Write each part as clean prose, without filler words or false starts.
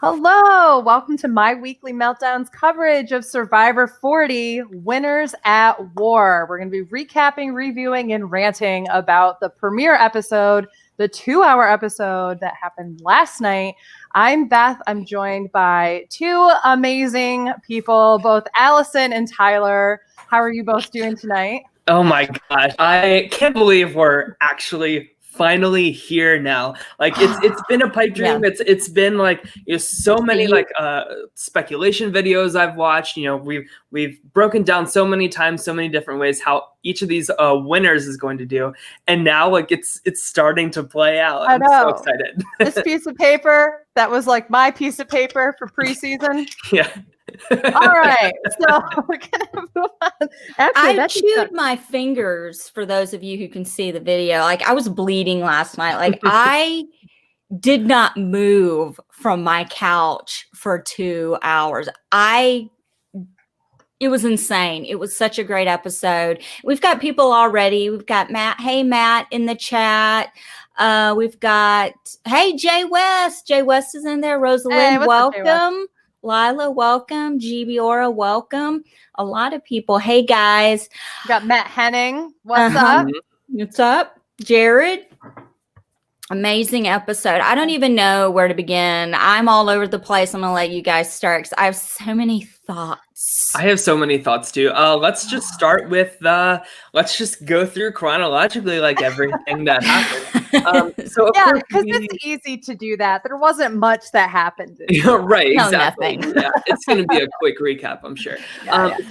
Hello, welcome to my weekly Meltdowns coverage of Survivor 40 Winners at War. We're going to be recapping, reviewing, and ranting about the premiere episode, the 2-hour episode that happened last night. I'm Beth. I'm joined by two amazing people, both Allison and Tyler. How are you both doing tonight? Oh my gosh, I can't believe we're actually finally here now. Like it's been a pipe dream. Yeah. It's been like so many like speculation videos I've watched. We've broken down so many times, so many different ways how each of these winners is going to do, and now like it's starting to play out. I'm so excited. This piece of paper that was like my piece of paper for preseason. Yeah. All right, so we're gonna move on. Actually, I chewed my fingers, for those of you who can see the video. Like, I was bleeding last night. Like, I did not move from my couch for 2 hours. It was insane. It was such a great episode. We've got people already. We've got Matt. Hey, Matt in the chat. We've got, hey, Jay West. Jay West is in there. Rosalind, welcome. Lila, welcome. GB Aura, welcome. A lot of people. Hey, guys. We got Matt Henning. What's up? What's up? Jared. Amazing episode. I don't even know where to begin. I'm all over the place. I'm going to let you guys start because I have so many thoughts. I have so many thoughts too. Let's just start with let's just go through chronologically like everything that happened. So yeah, because it's easy to do that. There wasn't much that happened. Right, no, exactly. Nothing. Yeah, it's going to be a quick recap, I'm sure.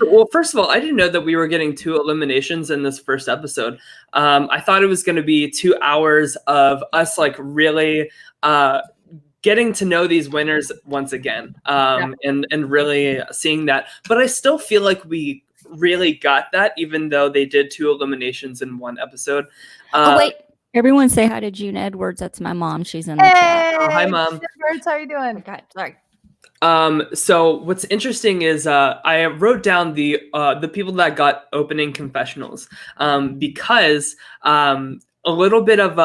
Well, first of all, I didn't know that we were getting 2 eliminations in this first episode. I thought it was going to be 2 hours of us like really getting to know these winners once again, and really seeing that. But I still feel like we really got that, even though they did 2 eliminations in one episode. Oh, wait. Everyone say hi to June Edwards. That's my mom. She's in the chat. Oh, hi, Mom. June Edwards, how you doing? Okay, sorry. So what's interesting is I wrote down the people that got opening confessionals because a little bit of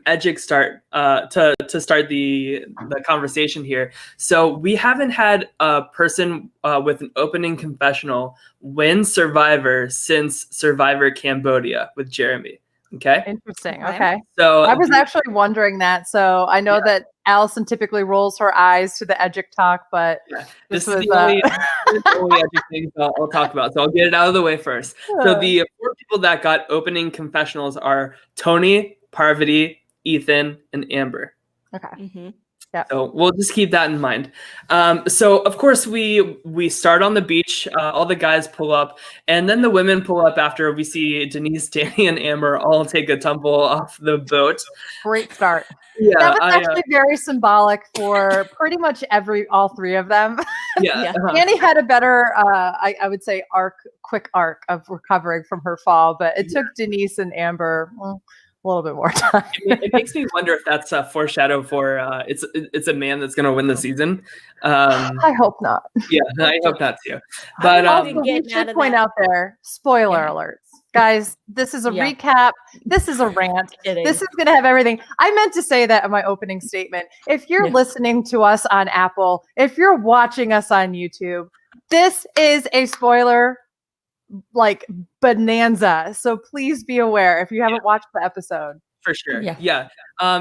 edgic start to start the conversation here. So we haven't had a person with an opening confessional win Survivor since Survivor Cambodia with Jeremy. Okay. Interesting. Okay. So I was actually wondering that. So I know that Allison typically rolls her eyes to the edgic talk, but this is the only edgic thing I'll talk about. So I'll get it out of the way first. So the 4 people that got opening confessionals are Tony, Parvati, Ethan, and Amber. Okay. Mm-hmm. Yeah. So we'll just keep that in mind. So of course we start on the beach. All the guys pull up, and then the women pull up after we see Denise, Danny, and Amber all take a tumble off the boat. Great start. Yeah, that was actually very symbolic for pretty much all 3 of them. Yeah. Danny had a better, I would say, quick arc of recovering from her fall, but it took Denise and Amber a little bit more time. It makes me wonder if that's a foreshadow for it's a man that's going to win the season. I hope not. Yeah, I hope not too. But we should point out there, spoiler alerts. Guys, this is a recap. This is a rant. This is going to have everything. I meant to say that in my opening statement. If you're listening to us on Apple, if you're watching us on YouTube, this is a spoiler like bonanza. So please be aware if you haven't watched the episode. For sure. Yeah.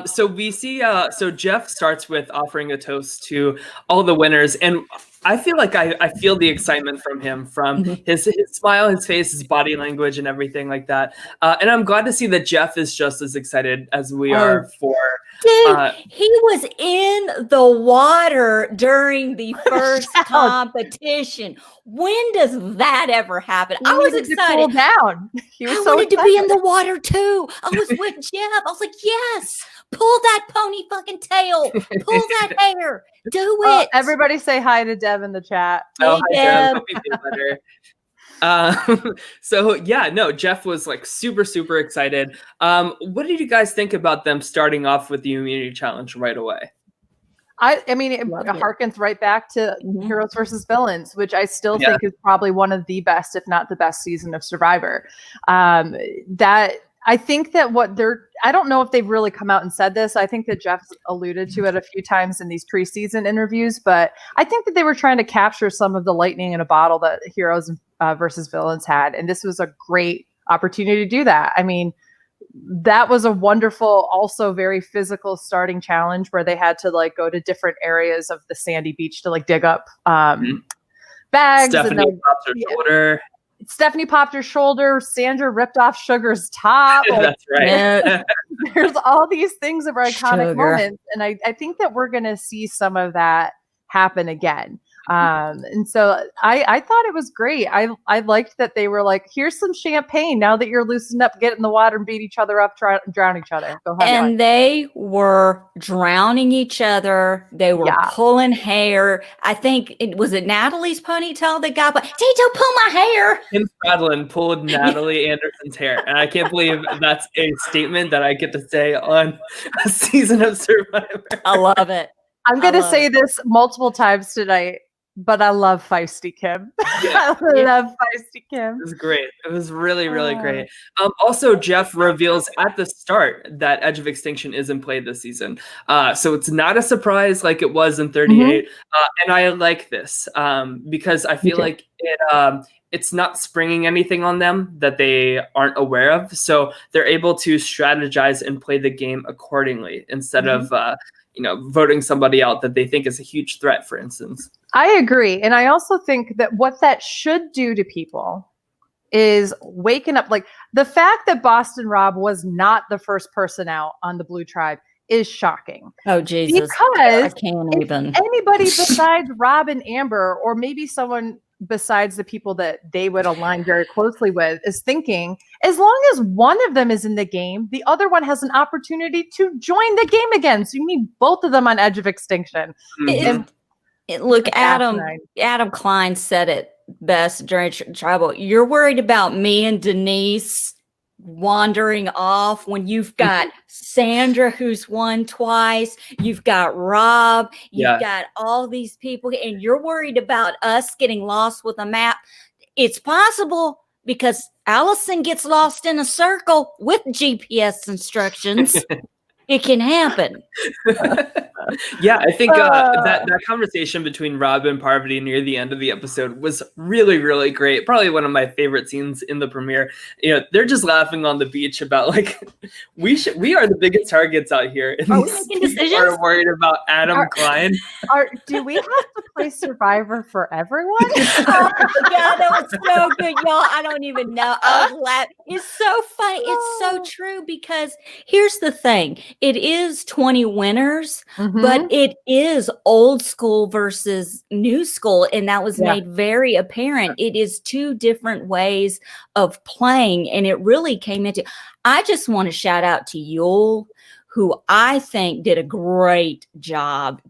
So we see, so Jeff starts with offering a toast to all the winners. And I feel like I feel the excitement from him, from his smile, his face, his body language, and everything like that. And I'm glad to see that Jeff is just as excited as we are for. Dude, he was in the water during the first competition. When does that ever happen? I was excited. To cool down. He was wanted to be in the water too. I was with Jeff. I was like, yes, pull that pony fucking tail. Pull that hair. Do it. Everybody say hi to Deb in the chat. Hey, Deb. So yeah, no, Jeff was like super excited. What did you guys think about them starting off with the immunity challenge right away? I mean, it harkens right back to Heroes versus Villains, which I still think is probably one of the best, if not the best season of Survivor. That I think that I don't know if they've really come out and said this. I think that Jeff's alluded to it a few times in these preseason interviews, but I think that they were trying to capture some of the lightning in a bottle that heroes versus villains had. And this was a great opportunity to do that. I mean, that was a wonderful, also very physical starting challenge where they had to like go to different areas of the sandy beach to like dig up bags. Stephanie popped her shoulder. Sandra ripped off Sugar's top. Like, that's right. There's all these things that were iconic moments. And I think that we're going to see some of that happen again. And so I thought it was great. I liked that they were like, here's some champagne. Now that you're loosened up, get in the water and beat each other up, drown each other. Go ahead. And they were drowning each other. They were pulling hair. I think was it Natalie's ponytail that got, Tito, pull my hair. Tim Stradlin pulled Natalie Anderson's hair. And I can't believe that's a statement that I get to say on a season of Survivor. I love it. I'm going to say this multiple times tonight. But I love Feisty Kim. I love Feisty Kim. It was great. It was really, really great. Also, Jeff reveals at the start that Edge of Extinction is in play this season. So it's not a surprise like it was in 38. And I like this because I feel like it's not springing anything on them that they aren't aware of. So they're able to strategize and play the game accordingly instead of voting somebody out that they think is a huge threat, for instance. I agree. And I also think that what that should do to people is waking up. Like the fact that Boston Rob was not the first person out on the Blue Tribe is shocking. Oh, Jesus. Because I can't even. Anybody besides Rob and Amber, or maybe someone besides the people that they would align very closely with, is thinking, as long as one of them is in the game, the other one has an opportunity to join the game again. So you need both of them on Edge of Extinction. Look, Adam Klein said it best during Tribal. You're worried about me and Denise wandering off when you've got Sandra, who's won twice. You've got Rob. You've got all these people. And you're worried about us getting lost with a map. It's possible because Allison gets lost in a circle with GPS instructions. It can happen. I think that conversation between Rob and Parvati near the end of the episode was really, really great. Probably one of my favorite scenes in the premiere. They're just laughing on the beach about like we are the biggest targets out here. And are we making decisions? Are worried about Adam Klein. Do we have to play Survivor for everyone? That was so good, y'all. I don't even know. I was laughing. It's so funny. It's so true because here's the thing. It is 20 winners, but it is old school versus new school. And that was made very apparent. It is two different ways of playing. And it really came into, I just want to shout out to Yul, who I think did a great job.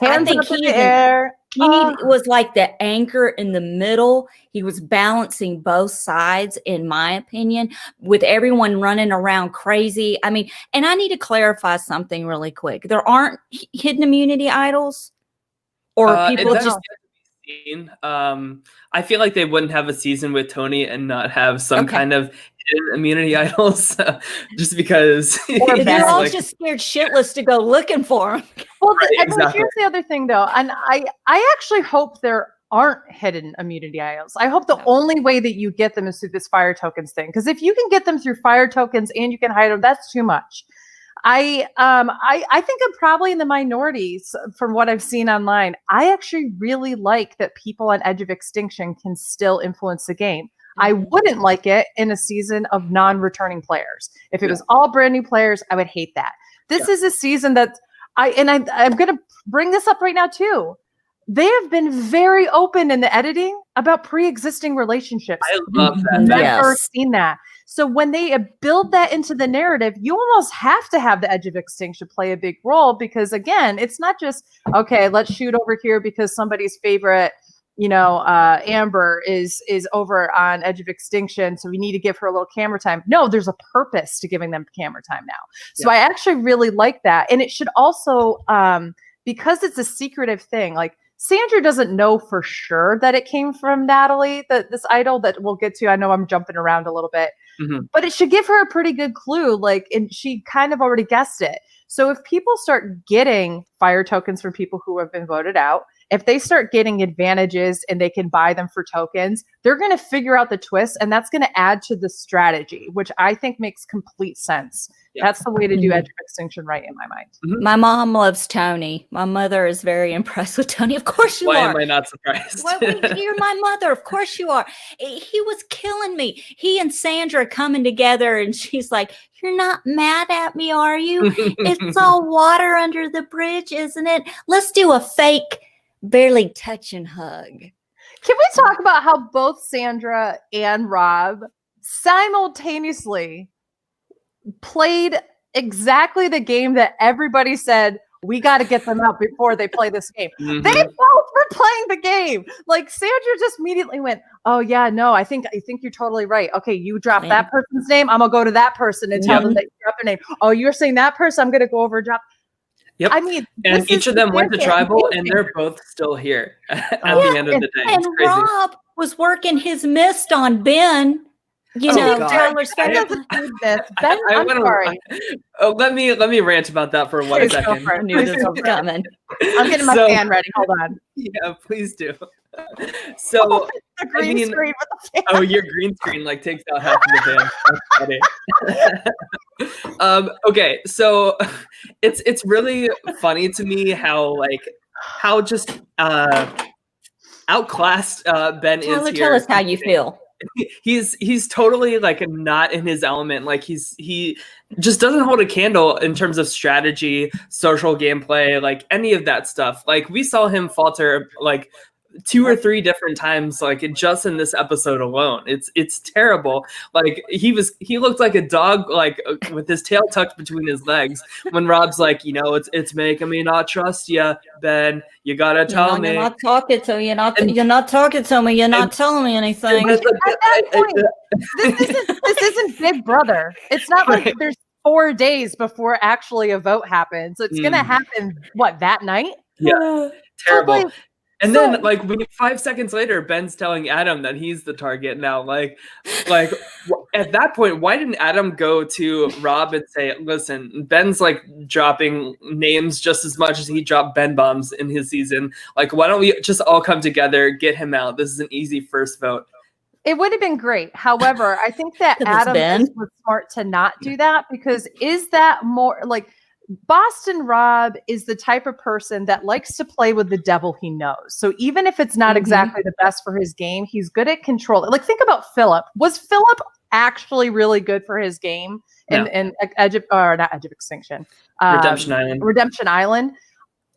Hands up in the air. He was like the anchor in the middle. He was balancing both sides, in my opinion, with everyone running around crazy. I mean, and I need to clarify something really quick. There aren't hidden immunity idols, or people just. I feel like they wouldn't have a season with Tony and not have some kind of hidden immunity idols, just because they're all just scared shitless to go looking for them. Well, exactly. Here's the other thing, though, and I actually hope there aren't hidden immunity idols. I hope the only way that you get them is through this fire tokens thing, because if you can get them through fire tokens and you can hide them, that's too much. I think I'm probably in the minorities from what I've seen online. I actually really like that people on Edge of Extinction can still influence the game. I wouldn't like it in a season of non-returning players. If it was all brand new players, I would hate that. This is a season that I'm going to bring this up right now too. They have been very open in the editing about pre-existing relationships. I love that. I've never seen that. So when they build that into the narrative, you almost have to have the Edge of Extinction play a big role, because again, it's not just, okay, let's shoot over here because somebody's favorite, Amber is over on Edge of Extinction, so we need to give her a little camera time. No, there's a purpose to giving them camera time now. So I actually really like that. And it should also, because it's a secretive thing, like Sandra doesn't know for sure that it came from Natalie, this idol that we'll get to. I know I'm jumping around a little bit, but it should give her a pretty good clue. Like, and she kind of already guessed it. So if people start getting fire tokens from people who have been voted out, if they start getting advantages and they can buy them for tokens, they're going to figure out the twist, and that's going to add to the strategy, which I think makes complete sense. Yeah. That's the way to do Edge of Extinction right in my mind. My mom loves Tony. My mother is very impressed with Tony. Of course you are. Why am I not surprised? Well, you're my mother. Of course you are. He was killing me. He and Sandra coming together, and she's like, "You're not mad at me, are you? It's all water under the bridge, isn't it? Let's do a fake barely touching hug." Can we talk about how both Sandra and Rob simultaneously played exactly the game that everybody said, we got to get them out before they play this game? They both were playing the game. Like, Sandra just immediately went, "Oh yeah, no, I think you're totally right. Okay, you drop that person's name. I'm gonna go to that person and tell them that you dropped their name. Oh, you're saying that person. I'm gonna go over and drop." Yep. I mean, and each of them went to tribal, and they're both still here at the end of the day. And Rob was working his mist on Ben. Tyler's favorite. Ben, I'm sorry. Let me rant about that for 1 second. I knew this was coming. I'm getting my fan ready. Hold on. Yeah, please do. So the green screen with the fan. Oh, your green screen like takes out half of the fan. Okay, so it's really funny to me how just outclassed Ben is here. Tell us how you feel. He's totally like not in his element. Like he just doesn't hold a candle in terms of strategy, social gameplay, like any of that stuff. Like, we saw him falter like 2 or 3 different times, like just in this episode alone. It's terrible. Like, he looked like a dog, like with his tail tucked between his legs, when Rob's like, it's making me not trust you, Ben. You gotta tell me. You're not talking to me. You're not talking to me. You're not telling me anything. At that point, this isn't Big Brother. It's not like there's 4 days before actually a vote happens. It's gonna happen that night? Yeah, terrible. And then, like, 5 seconds later, Ben's telling Adam that he's the target now. Like at that point, why didn't Adam go to Rob and say, "Listen, Ben's like dropping names just as much as he dropped Ben bombs in his season. Like, why don't we just all come together, get him out? This is an easy first vote." It would have been great. However, I think that Adam was smart to not do that, because is that more like Boston Rob is the type of person that likes to play with the devil he knows. So even if it's not exactly the best for his game, he's good at controlling. Like, think about Philip. Was Philip actually really good for his game in not Edge of Extinction? Redemption Island.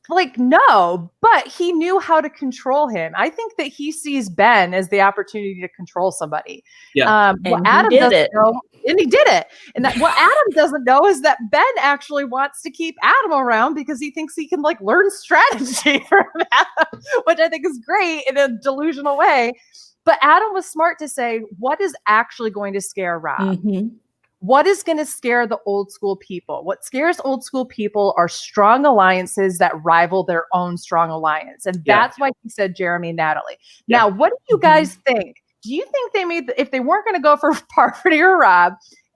Like, no, but he knew how to control him. I think that he sees Ben as the opportunity to control somebody. Yeah. Adam doesn't know, and he did it. And what Adam doesn't know is that Ben actually wants to keep Adam around because he thinks he can like learn strategy from Adam, which I think is great in a delusional way. But Adam was smart to say, what is actually going to scare Rob? What is going to scare the old school people? What scares old school people are strong alliances that rival their own strong alliance. And that's why he said Jeremy and Natalie. Now, what do you guys think? Do you think they made, if they weren't going to go for Parvati or Rob,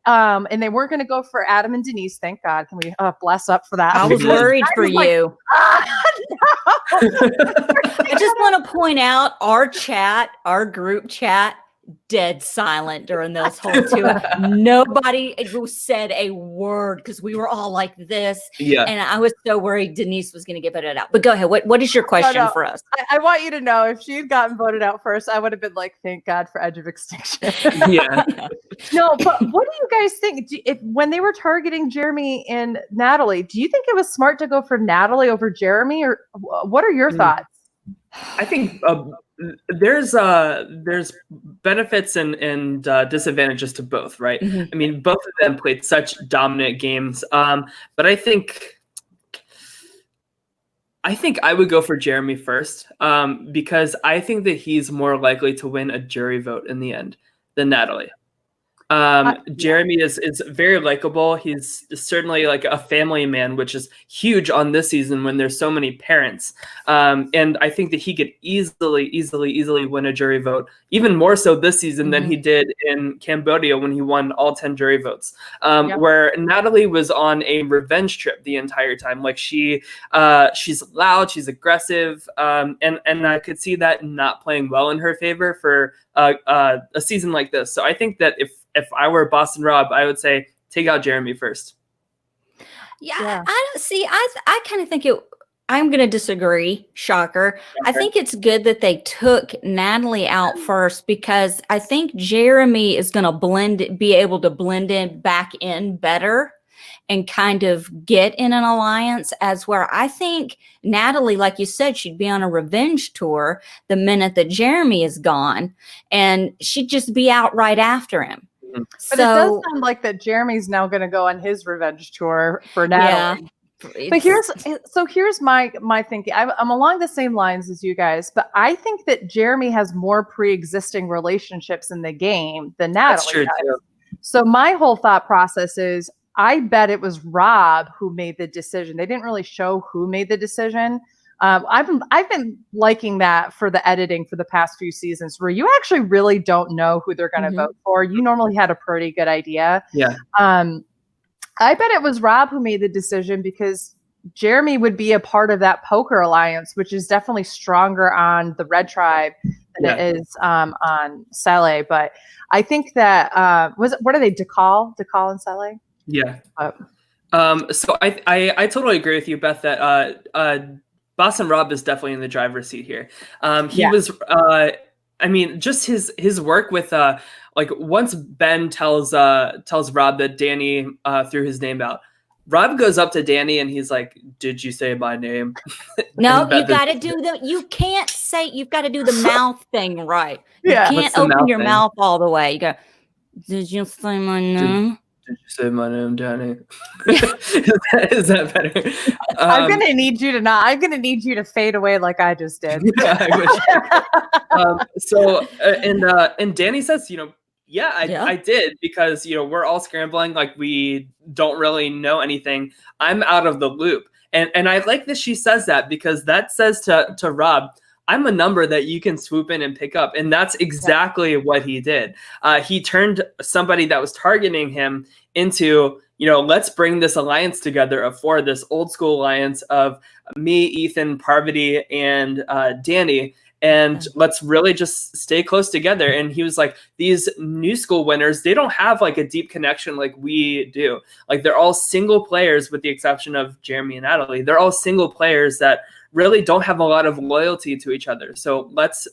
and they weren't going to go for Adam and Denise, thank God. Can we bless up for that? I was worried for you. I just want to point out our group chat, dead silent during those whole 2 hours. Nobody said a word because we were all like this. Yeah. And I was so worried Denise was going to get voted out. But go ahead. What is your question for us? I want you to know, if she had gotten voted out first, I would have been like, thank God for Edge of Extinction. Yeah. No, but what do you guys think? When they were targeting Jeremy and Natalie, do you think it was smart to go for Natalie over Jeremy? Or what are your thoughts? I think there's benefits and disadvantages to both, right? I mean, both of them played such dominant games, but I think I would go for Jeremy first, because I think that he's more likely to win a jury vote in the end than Natalie. Jeremy is very likable. He's certainly like a family man, which is huge on this season when there's so many parents. And I think that he could easily win a jury vote, even more so this season than he did in Cambodia when he won all 10 jury votes. Where Natalie was on a revenge trip the entire time. Like she's loud, she's aggressive, and I could see that not playing well in her favor for a season like this. So I think that if I were Boston Rob, I would say take out Jeremy first. Yeah. I don't see. I kind of think I'm going to disagree. Shocker. I think it's good that they took Natalie out first because I think Jeremy is going to be able to blend in back in better and kind of get in an alliance, as where I think Natalie, like you said, she'd be on a revenge tour the minute that Jeremy is gone, and she'd just be out right after him. But it does sound like that Jeremy's now going to go on his revenge tour for Natalie. Yeah. But here's my thinking. I'm along the same lines as you guys, but I think that Jeremy has more pre-existing relationships in the game than Natalie That's true does. Too. So my whole thought process is, I bet it was Rob who made the decision. They didn't really show who made the decision. I've been liking that for the editing for the past few seasons, where you actually really don't know who they're going to vote for. You normally had a pretty good idea. Yeah. I bet it was Rob who made the decision because Jeremy would be a part of that poker alliance, which is definitely stronger on the Red Tribe than it is on Saleh. But I think that what are they? DeCall and Saleh? Yeah. So I totally agree with you, Beth, that Boston Rob is definitely in the driver's seat here. He was, I mean, just his work with like once Ben tells Rob that Danny threw his name out, Rob goes up to Danny and he's like, "Did you say my name?" No, you got to do you can't say, you've got to do the mouth thing right. You can't open your mouth all the way. You go, "Did you say my name?" Did you say my name, Danny? Is that better? I'm gonna need you to fade away like I just did. Yeah, I wish. And Danny says, I did, because we're all scrambling, like we don't really know anything. I'm out of the loop, and I like that she says that, because that says to Rob, I'm a number that you can swoop in and pick up. And that's exactly what he did. He turned somebody that was targeting him into, let's bring this alliance together of four, this old school alliance of me, Ethan, Parvati, and Danny. And let's really just stay close together. And he was like, these new school winners, they don't have like a deep connection like we do. Like they're all single players, with the exception of Jeremy and Natalie. They're all single players that really don't have a lot of loyalty to each other. So let's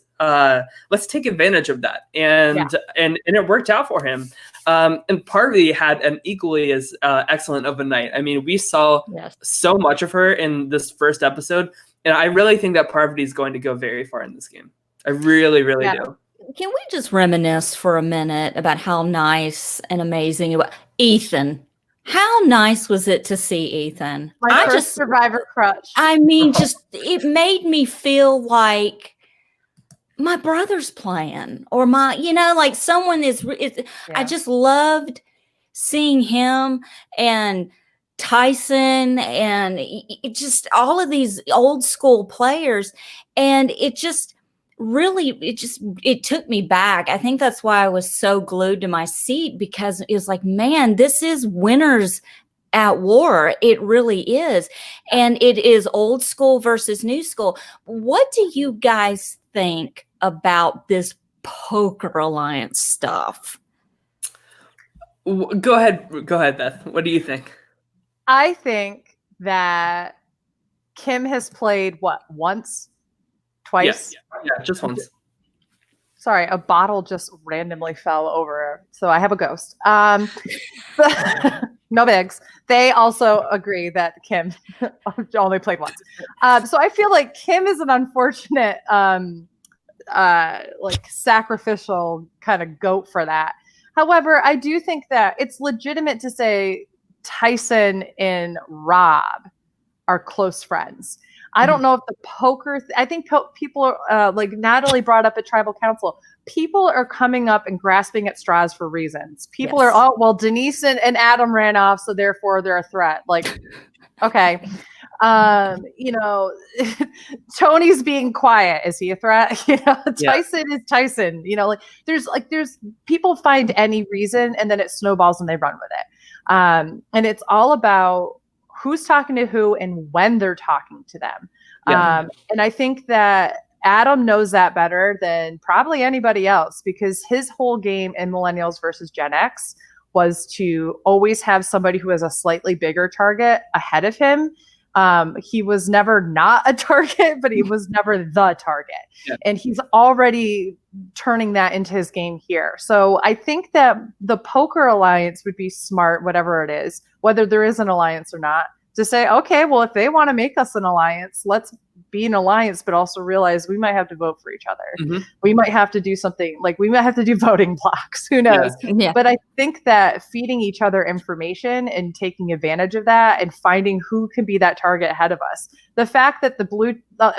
take advantage of that. And it worked out for him. And Parvati had an equally as excellent of a night. I mean, we saw so much of her in this first episode. And I really think that Parvati is going to go very far in this game. I really, really do. Can we just reminisce for a minute about how nice and amazing it was? Ethan. How nice was it to see Ethan? My first Survivor crush. I mean, it made me feel like my brother's playing, or like someone is. I just loved seeing him and Tyson and just all of these old school players. And it took me back. I think that's why I was so glued to my seat, because it was like, man, this is winners at war. It really is. And it is old school versus new school. What do you guys think about this poker alliance stuff? Go ahead, Beth. What do you think? I think that Kim has played once? Twice? Yeah, just once. Sorry, a bottle just randomly fell over, so I have a ghost. No bigs. They also agree that Kim only played once. So I feel like Kim is an unfortunate, sacrificial kind of goat for that. However, I do think that it's legitimate to say Tyson and Rob are close friends. I don't know if the poker, I think people are like Natalie brought up at Tribal Council. People are coming up and grasping at straws for reasons. People are, oh, well, Denise and Adam ran off, so therefore they're a threat. Like, okay. You know, Tony's being quiet. Is he a threat? You know, Tyson is Tyson. You know, like there's people find any reason and then it snowballs and they run with it. And it's all about who's talking to who and when they're talking to them. And I think that Adam knows that better than probably anybody else, because his whole game in Millennials versus Gen X was to always have somebody who has a slightly bigger target ahead of him. He was never not a target, but he was never the target. And he's already turning that into his game here. So I think that the poker alliance would be smart, whatever it is, whether there is an alliance or not, to say, okay, well, if they want to make us an alliance, let's be an alliance, but also realize we might have to vote for each other. We might have to do something, like we might have to do voting blocks. Who knows? But I think that feeding each other information and taking advantage of that and finding who can be that target ahead of us. The fact that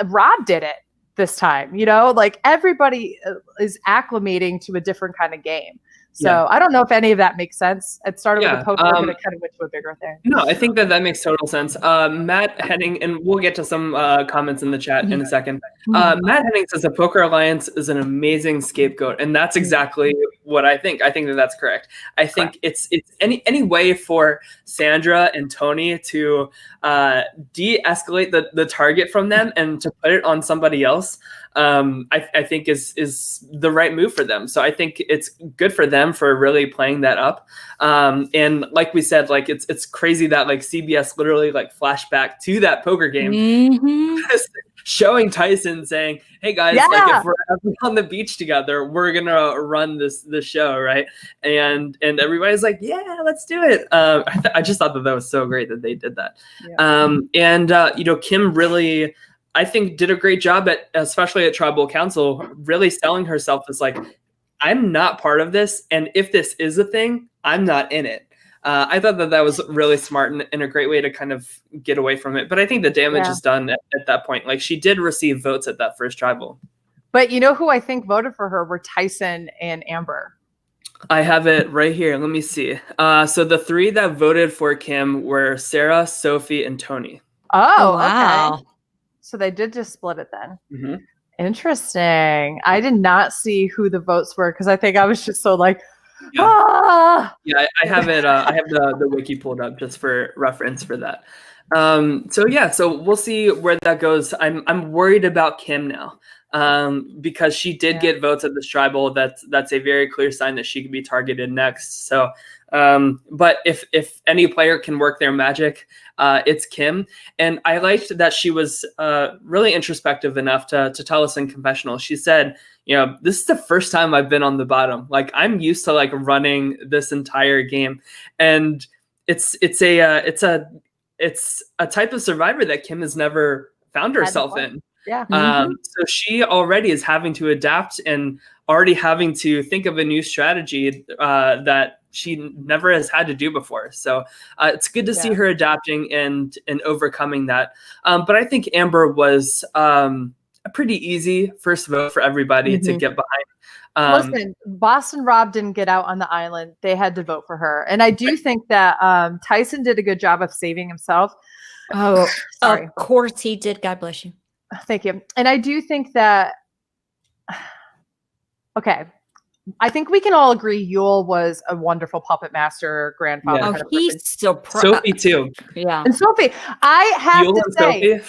Rob did it this time, you know, like everybody is acclimating to a different kind of game. So I don't know if any of that makes sense. It started with a poker, but it kind of went to a bigger thing. No, I think that makes total sense. Matt Henning, and we'll get to some comments in the chat in a second. Matt Henning says the poker alliance is an amazing scapegoat, and that's exactly what I think. I think that that's correct. I think it's any way for Sandra and Tony to de-escalate the target from them and to put it on somebody else. I think is the right move for them. So I think it's good for them for really playing that up. And like we said, like it's crazy that like CBS literally like flashed back to that poker game, showing Tyson saying, "Hey guys, like if we're on the beach together, we're gonna run this show, right?" And everybody's like, "Yeah, let's do it." I just thought that was so great that they did that. You know, Kim really, I think, did a great job especially at Tribal Council, really selling herself as like, I'm not part of this, and if this is a thing, I'm not in it. I thought that was really smart and a great way to kind of get away from it. But I think the damage is done at that point. Like, she did receive votes at that first Tribal. But you know who I think voted for her were Tyson and Amber. I have it right here. Let me see. So the three that voted for Kim were Sarah, Sophie, and Tony. Oh, wow. Okay. So they did just split it then. Interesting. I did not see who the votes were because I think I was just so like, I have it. I have the wiki pulled up just for reference for that. So we'll see where that goes. I'm worried about Kim now because she did get votes at this Tribal. That's a very clear sign that she could be targeted next. So, but if any player can work their magic, it's Kim. And I liked that she was really introspective enough to tell us in confessional. She said, you know, this is the first time I've been on the bottom. Like, I'm used to like running this entire game, and it's a type of survivor that Kim has never found herself in. So she already is having to adapt and already having to think of a new strategy that she never has had to do before. So it's good to see her adapting and overcoming that. But I think Amber was a pretty easy first vote for everybody to get behind. Listen, Boston Rob didn't get out on the island. They had to vote for her. And I do think that Tyson did a good job of saving himself. Oh, sorry. Of course he did. God bless you. Thank you. And I do think that, okay, I think we can all agree Yule was a wonderful puppet master, grandfather. Yeah. Kind of he's so proud. Sophie too. Yeah. And Sophie, I have Yule to say,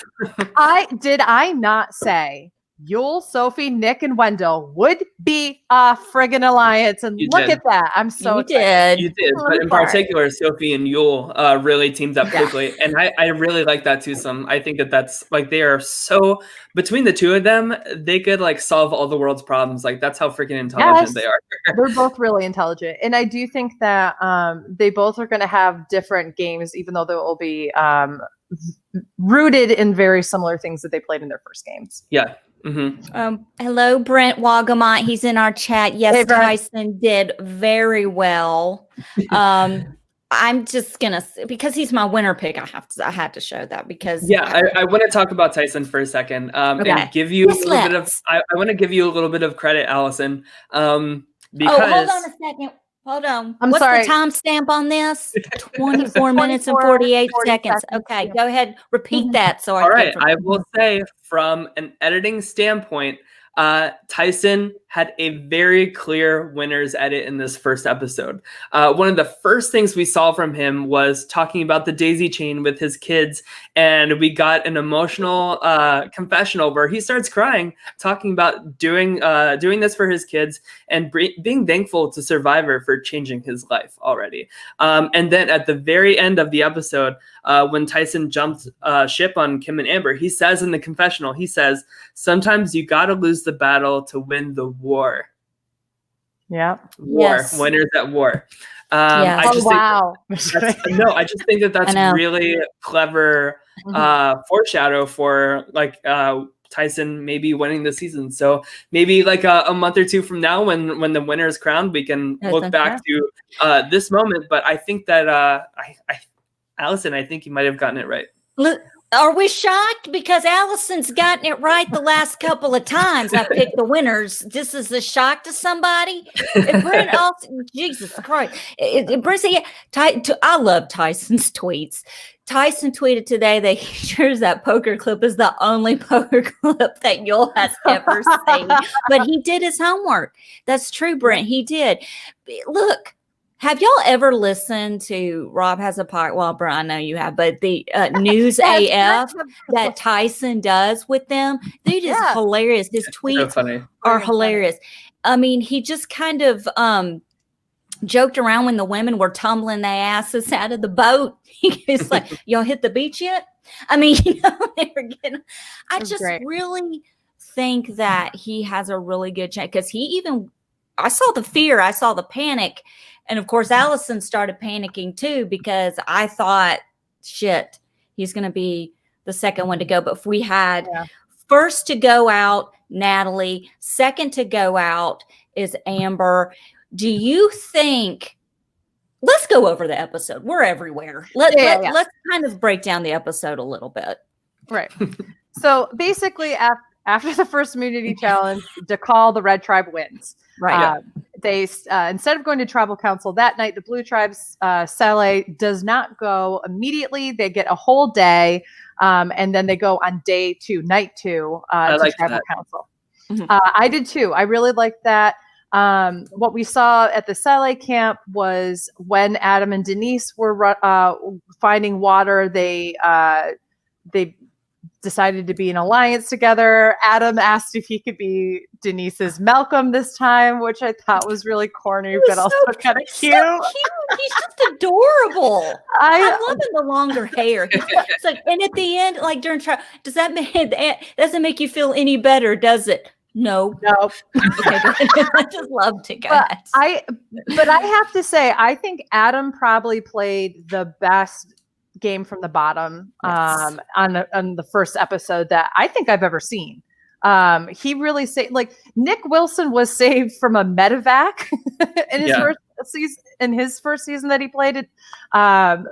I not say Yule, Sophie, Nick, and Wendell would be a friggin' alliance. And look at that. I'm so excited. You did. But in particular, Sophie and Yule really teamed up quickly. And I really like that too. I think that's like, they are so, between the two of them, they could like solve all the world's problems. Like, that's how freaking intelligent they are. They're both really intelligent. And I do think that they both are going to have different games, even though they will be rooted in very similar things that they played in their first games. Yeah. Hello, Brent Wagamont. He's in our chat. Yes, hey, Tyson did very well. I'm just gonna because he's my winner pick. I had to show that because I want to talk about Tyson for a second, and give you a little bit of. I want to give you a little bit of credit, Allison. Because hold on a second. Hold on. I'm What's sorry. the timestamp on this? 24 minutes and 48 seconds. Okay, go ahead. Repeat that. So all right, I will say from an editing standpoint, Tyson had a very clear winner's edit in this first episode. One of the first things we saw from him was talking about the daisy chain with his kids, and we got an emotional confessional where he starts crying, talking about doing this for his kids and being thankful to Survivor for changing his life already. And then at the very end of the episode, when Tyson jumped ship on Kim and Amber, he says in the confessional, he says, "Sometimes you gotta lose the battle to win the war." Yeah. War. Yes. Winners at war. Yes. I just wow. I just think that that's really clever foreshadow for like Tyson maybe winning the season. So maybe like a month or two from now when the winner is crowned, we can look back to this moment. But I think that Allison, I think you might have gotten it right. Look, are we shocked? Because Allison's gotten it right the last couple of times I picked the winners. This is a shock to somebody. If Brent also, Jesus Christ. I love Tyson's tweets. Tyson tweeted today that he shares that poker clip is the only poker clip that Yul has ever seen. But he did his homework. That's true, Brent. He did. Look. Have y'all ever listened to Rob has a podcast? Well, Brian, I know you have, but the News AF that Tyson does with them, dude is hilarious. His tweets are hilarious. I mean, he just kind of joked around when the women were tumbling their asses out of the boat. He's like, "Y'all hit the beach yet?" I mean, they were getting. I just really think that he has a really good chance because I saw the fear, I saw the panic. And of course, Allison started panicking too, because I thought, shit, he's going to be the second one to go. But if we had first to go out, Natalie, second to go out is Amber. Do you think, let's go over the episode. We're everywhere. Let's kind of break down the episode a little bit. Right. So basically, after the first immunity challenge, DeCall, the Red Tribe wins. Right. They instead of going to tribal council that night, the Blue Tribe's Sele does not go immediately. They get a whole day, and then they go on day 2, night 2, to tribal council. Mm-hmm. I did too. I really liked that. What we saw at the Sele camp was when Adam and Denise were finding water, they decided to be an alliance together. Adam asked if he could be Denise's Malcolm this time, which I thought was really corny, but also kind of cute. So cute. He's just adorable. I love the longer hair. It's like, and at the end, like during trial, doesn't make you feel any better, does it? No. Okay, I just loved it, guys. But I have to say, I think Adam probably played the best game from the bottom on the first episode that I think I've ever seen. He really saved, like Nick Wilson was saved from a medevac in his first season that he played it.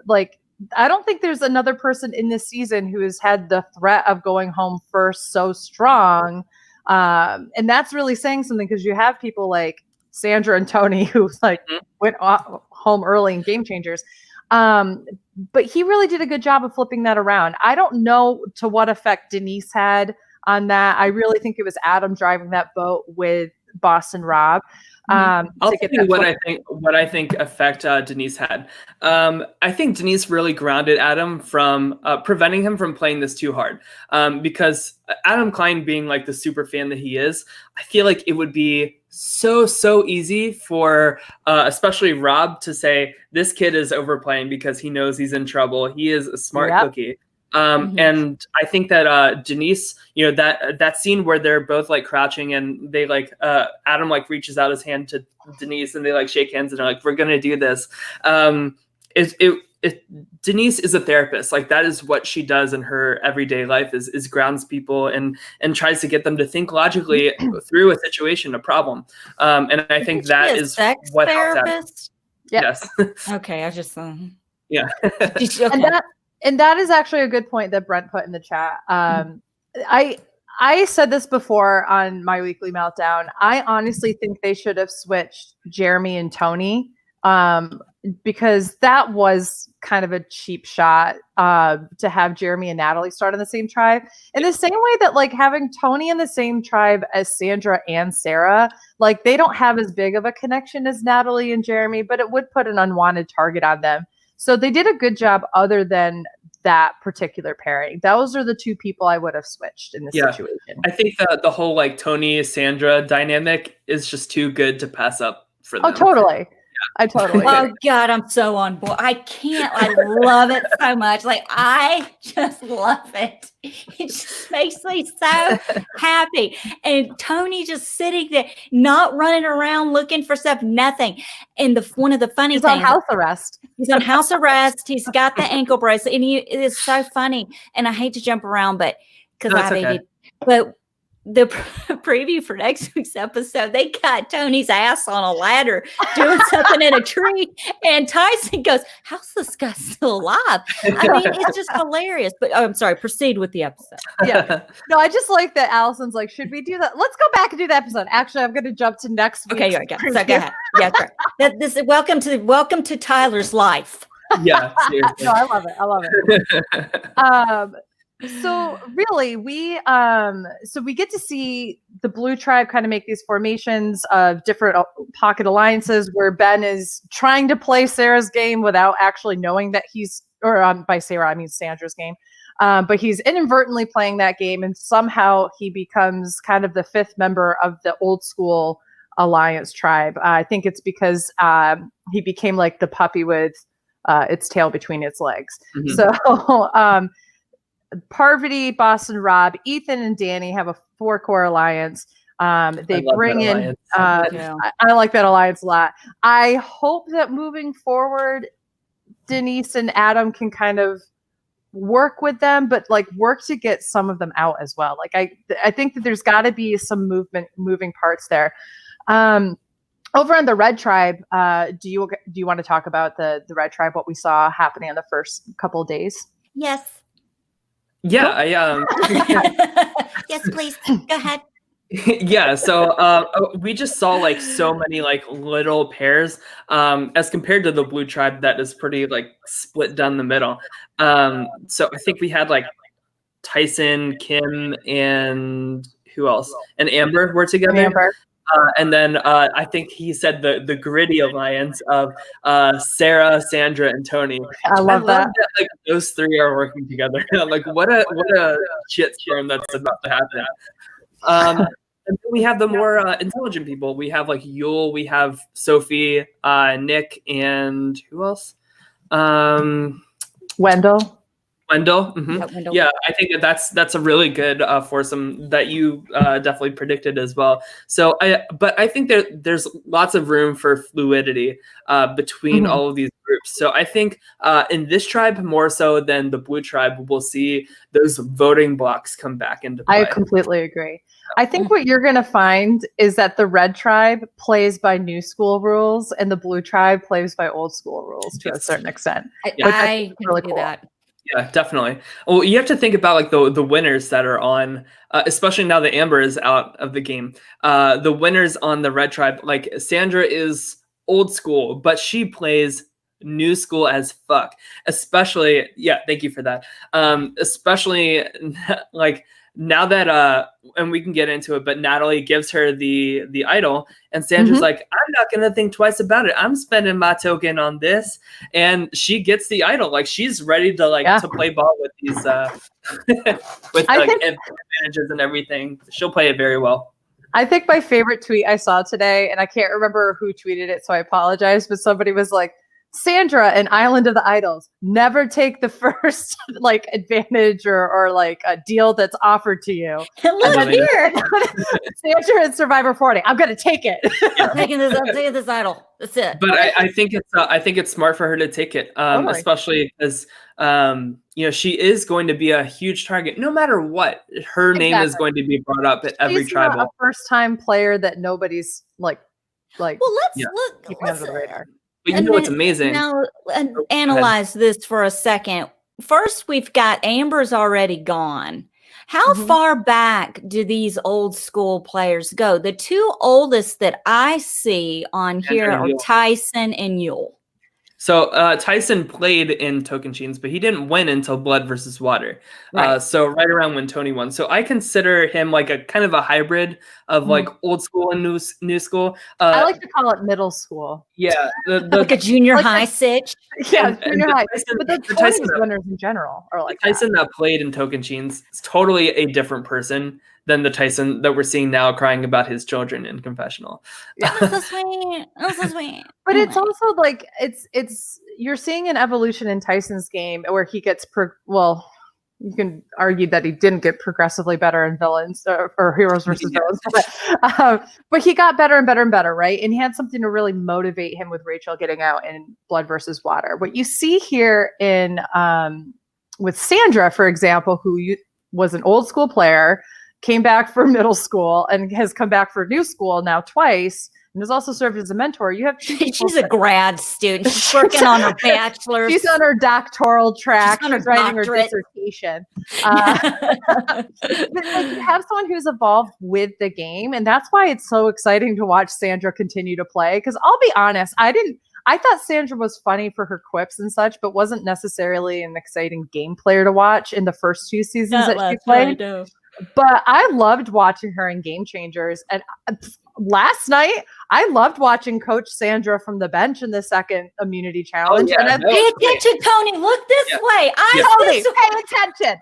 Like I don't think there's another person in this season who has had the threat of going home first so strong. And that's really saying something because you have people like Sandra and Tony who went home early in Game Changers. But he really did a good job of flipping that around. I don't know to what effect Denise had on that. I really think it was Adam driving that boat with Boston Rob. I'll tell you what I think effect Denise had. I think Denise really grounded Adam from preventing him from playing this too hard. Because Adam Klein being like the super fan that he is, I feel like it would be so easy for especially Rob to say this kid is overplaying because he knows he's in trouble. He is a smart cookie. And I think that Denise, that scene where they're both like crouching and they Adam reaches out his hand to Denise and they shake hands and they're like, we're gonna do this. Denise is a therapist. That is what she does in her everyday life is grounds people and tries to get them to think logically through a situation, a problem. And I think that is what helps Adam. Yep. Yes. Okay, I just Yeah. okay. And that is actually a good point that Brent put in the chat. I said this before on my weekly meltdown. I honestly think they should have switched Jeremy and Tony, because that was kind of a cheap shot to have Jeremy and Natalie start in the same tribe. In the same way that like having Tony in the same tribe as Sandra and Sarah, like they don't have as big of a connection as Natalie and Jeremy, but it would put an unwanted target on them. So they did a good job other than that particular pairing. Those are the two people I would have switched in this situation. I think that the whole like Tony Sandra dynamic is just too good to pass up for them. Oh, totally. I totally. Oh God, I'm so on board. I can't. I love it so much. Like I just love it. It just makes me so happy. And Tony just sitting there, not running around looking for stuff, nothing. And one of the funny He's things, on house arrest. He's on house arrest. He's got the ankle bracelet, and it is so funny. And I hate to jump around, but because but the preview for next week's episode, they got Tony's ass on a ladder doing something in a tree, and Tyson goes, "How's this guy still alive?" I mean, it's just hilarious. But I'm sorry, proceed with the episode. Yeah, no, I just like that. Allison's like, "Should we do that? Let's go back and do the episode." Actually, I'm going to jump to next week. Okay, so go ahead. Yeah, great. This welcome to Tyler's life. Yeah, seriously. No, I love it. So really, we get to see the Blue Tribe kind of make these formations of different pocket alliances, where Ben is trying to play Sarah's game without actually knowing that by Sarah I mean Sandra's game, but he's inadvertently playing that game, and somehow he becomes kind of the fifth member of the old school alliance tribe. I think it's because he became like the puppy with its tail between its legs. Mm-hmm. So. Parvati, Boston Rob, Ethan, and Danny have a 4-core alliance. They bring in. I like that alliance a lot. I hope that moving forward, Denise and Adam can kind of work with them, but like work to get some of them out as well. Like I think that there's got to be some moving parts there. Over on the Red Tribe, do you want to talk about the Red Tribe? What we saw happening in the first couple of days? Yes. Yeah, Yes, please. Go ahead. Yeah, so we just saw like so many like little pairs as compared to the Blue Tribe that is pretty like split down the middle. So I think we had like Tyson, Kim, and who else? And Amber were together. Amber. And then I think he said the gritty alliance of Sarah, Sandra, and Tony. I love that. Like those three are working together. Like what a shitstorm that's about to happen. And then we have the more intelligent people. We have like Yule, we have Sophie, Nick, and who else? Wendell. Mm-hmm. Yeah, I think that's a really good foursome that you definitely predicted as well. So I think there's lots of room for fluidity between all of these groups. So I think in this tribe more so than the Blue Tribe, we'll see those voting blocks come back into play. I completely agree. I think what you're going to find is that the Red Tribe plays by new school rules and the Blue Tribe plays by old school rules to a certain extent. I really cool. That. Yeah, definitely. Well, you have to think about like the winners that are on, especially now that Amber is out of the game. The winners on the Red Tribe, like Sandra is old school, but she plays new school as fuck. Especially, yeah, thank you for that. Especially like now that and we can get into it, but Natalie gives her the idol, and Sandra's like, I'm not gonna think twice about it. I'm spending my token on this, and she gets the idol. Like she's ready to to play ball with these with advantages and everything. She'll play it very well. I think my favorite tweet I saw today, and I can't remember who tweeted it, so I apologize, but somebody was like, Sandra and Island of the Idols, never take the first like advantage or like a deal that's offered to you. Look here, Sandra and Survivor 40. I'm gonna take it. I'm taking this idol. That's it. But I think it's smart for her to take it, especially as she is going to be a huge target no matter what. Her name is going to be brought up at every tribal. Not a first-time player that nobody's like. Well, let's look. But you know what's amazing? Now, analyze this for a second. First, we've got Amber's already gone. How far back do these old school players go? The two oldest that I see on here are Tyson and Yule. So Tyson played in Tocantins, but he didn't win until Blood versus Water. Right. So right around when Tony won. So I consider him like a kind of a hybrid of like old school and new school. I like to call it middle school. Yeah, Like a junior high sitch. Yeah, junior high. Tyson, but the Tyson 20s winners in general are like Tyson that played in Tocantins is totally a different person than the Tyson that we're seeing now crying about his children in confessional. Yeah. Oh, so sweet. Oh, so sweet. But it's also like it's you're seeing an evolution in Tyson's game where he gets you can argue that he didn't get progressively better in villains or heroes versus villains, but he got better and better and better, right? And he had something to really motivate him with Rachel getting out in Blood versus Water. What you see here in with Sandra, for example, who was an old school player, came back for middle school and has come back for new school now twice, and has also served as a mentor. You have she's a grad student. She's working on her bachelor's. She's on her doctoral track. She's writing her dissertation. But you have someone who's evolved with the game, and that's why it's so exciting to watch Sandra continue to play. Because I'll be honest, I thought Sandra was funny for her quips and such, but wasn't necessarily an exciting game player to watch in the first 2 seasons that she played. But I loved watching her in Game Changers. And last night, I loved watching Coach Sandra from the bench in the second immunity challenge. Pay attention, Tony. Look this way. Tony, pay attention.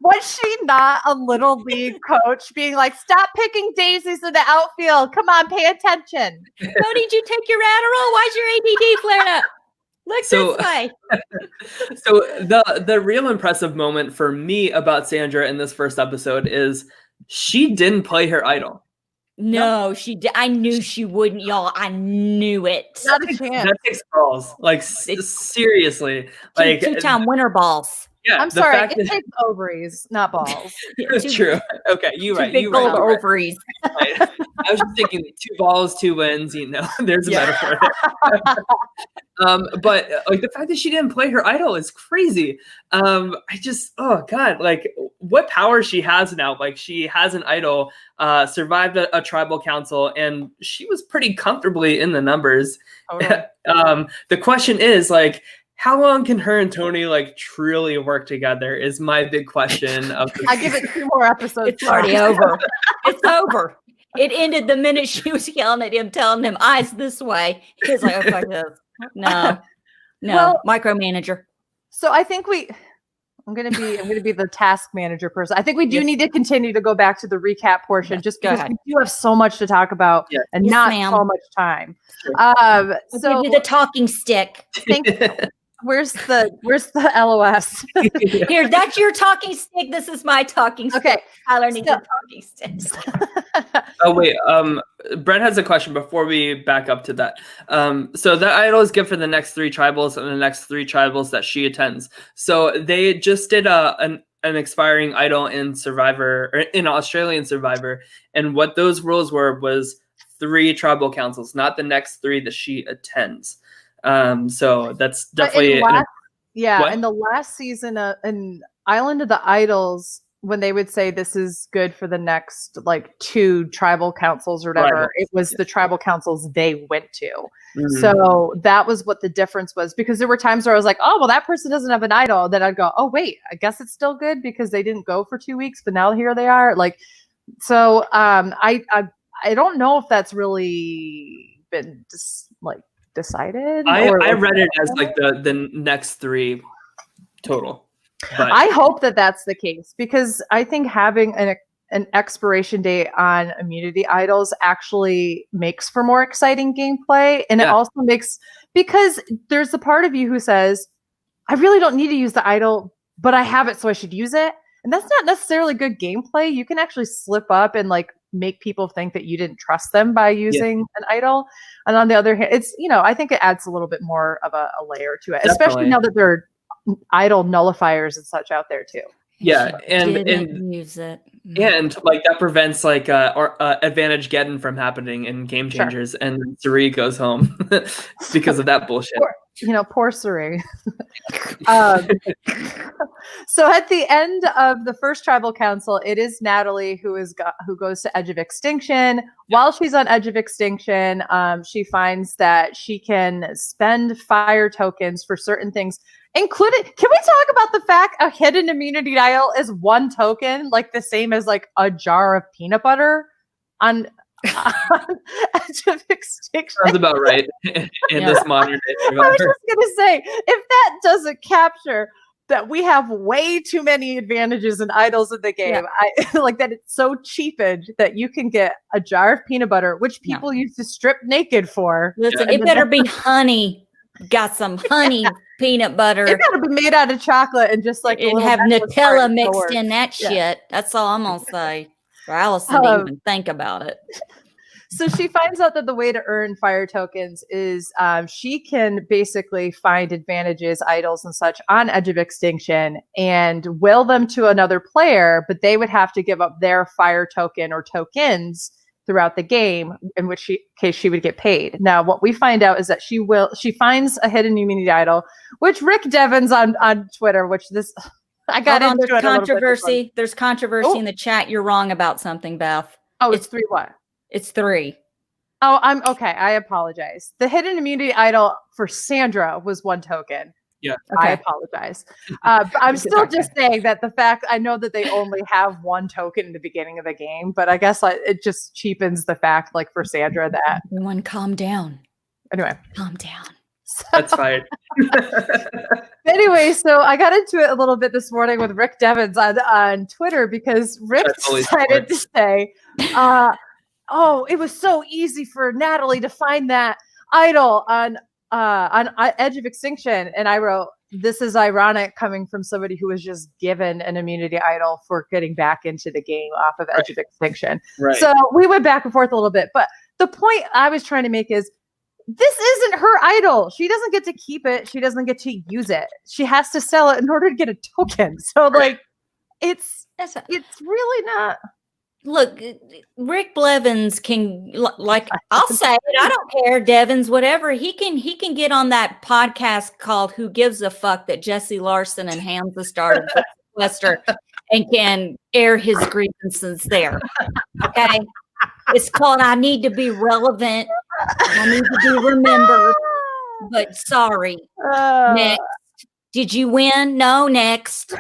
Was she not a little league coach being like, stop picking daisies in the outfield. Come on, pay attention. Tony, did you take your Adderall? Why's your ADD flared up? Look this way. So the real impressive moment for me about Sandra in this first episode is she didn't play her idol. No, she did. I knew she wouldn't, y'all. I knew it. Not a chance. That takes balls. Like seriously. Like 2-time winner balls. Yeah, I'm sorry. It takes ovaries, not balls. It's true. Okay, you right. Big gold ovaries. Right. I was just thinking 2 balls, 2 wins. You know, there's a metaphor there. But like the fact that she didn't play her idol is crazy. Oh God, like what power she has now. Like she has an idol, survived a tribal council, and she was pretty comfortably in the numbers. Okay. The question is like, how long can her and Tony like truly work together is my big question. I give it 2 more episodes. It's already over. It's over. It ended the minute she was yelling at him, telling him eyes this way. He was like, oh, fuck this. No, well, micromanager. So I think I'm gonna be the task manager person. I think we do need to continue to go back to the recap portion, just because we do have so much to talk about and not so much time. So do the talking stick. Thank you. Where's the LOS? Here, that's your talking stick. This is my talking stick. Okay. Tyler needs a talking stick. Oh wait, Brent has a question before we back up to that. So that idol is good for the next 3 tribals and the next 3 tribals that she attends. So they just did an expiring idol in Survivor, or in Australian Survivor, and what those rules was 3 tribal councils, not the next 3 that she attends. So that's definitely in the last season in Island of the Idols, when they would say this is good for the next like 2 tribal councils or whatever, it was the tribal councils they went to. So that was what the difference was, because there were times where I was like, oh well, that person doesn't have an idol. Then I'd go, oh wait, I guess it's still good because they didn't go for 2 weeks, but now here they are. Like, so I don't know if that's really been decided. I read it as like the next 3 total. But I hope that that's the case, because I think having an expiration date on immunity idols actually makes for more exciting gameplay, and it also makes, because there's the part of you who says, I really don't need to use the idol, but I have it, so I should use it. And that's not necessarily good gameplay. You can actually slip up and like make people think that you didn't trust them by using an idol. And on the other hand, it's, I think it adds a little bit more of a layer to it, especially now that there are idol nullifiers and such out there too. Yeah, and didn't use it. and like that prevents like advantage getting from happening in Game Sure. Changers, and Suri goes home because of that bullshit. Poor Suri. So at the end of the first tribal council, it is Natalie who goes to Edge of Extinction. While she's on Edge of Extinction, she finds that she can spend fire tokens for certain things, including. Can we talk about the fact a hidden immunity dial is 1 token, like the same as like a jar of peanut butter on Edge of Extinction? Sounds about right in this modern day. I was just gonna say, if that doesn't capture that we have way too many advantages and idols in the game, I like that it's so cheapened that you can get a jar of peanut butter, which people used to strip naked for. Listen, it better be honey. Got some honey peanut butter. It gotta be made out of chocolate and just like and have Nutella mixed in that shit. That's all I'm gonna say. For Allison to even think about it. So she finds out that the way to earn fire tokens is she can basically find advantages, idols, and such on Edge of Extinction and will them to another player, but they would have to give up their fire token or tokens throughout the game, in which case she would get paid. Now, what we find out is that she finds a hidden immunity idol, which Rick Devens on Twitter, which this I got into there's controversy. There's controversy in the chat. You're wrong about something, Beth. Oh, it's 3 what? It's 3. Oh, I'm okay. I apologize. The hidden immunity idol for Sandra was 1 token. Yeah. Okay. I apologize. But I'm still just saying that the fact I know that they only have 1 token in the beginning of the game, but I guess it just cheapens the fact, like for Sandra, that everyone calm down. Anyway, calm down. That's fine. Anyway, so I got into it a little bit this morning with Rick Devens on Twitter because Rick decided to say, oh, it was so easy for Natalie to find that idol on Edge of Extinction. And I wrote, this is ironic coming from somebody who was just given an immunity idol for getting back into the game off of Edge of Extinction. Right. So we went back and forth a little bit. But the point I was trying to make is this isn't her idol. She doesn't get to keep it. She doesn't get to use it. She has to sell it in order to get a token. So like, it's really not. Look, Rick Blevins can, like, I'll say it. I don't care, Devins, whatever. He can get on that podcast called "Who Gives a Fuck" that Jesse Larson and Hamza started Wester, and can air his grievances there. Okay, it's called "I Need to Be Relevant. I need to be remembered." But sorry, next. Did you win? No, next.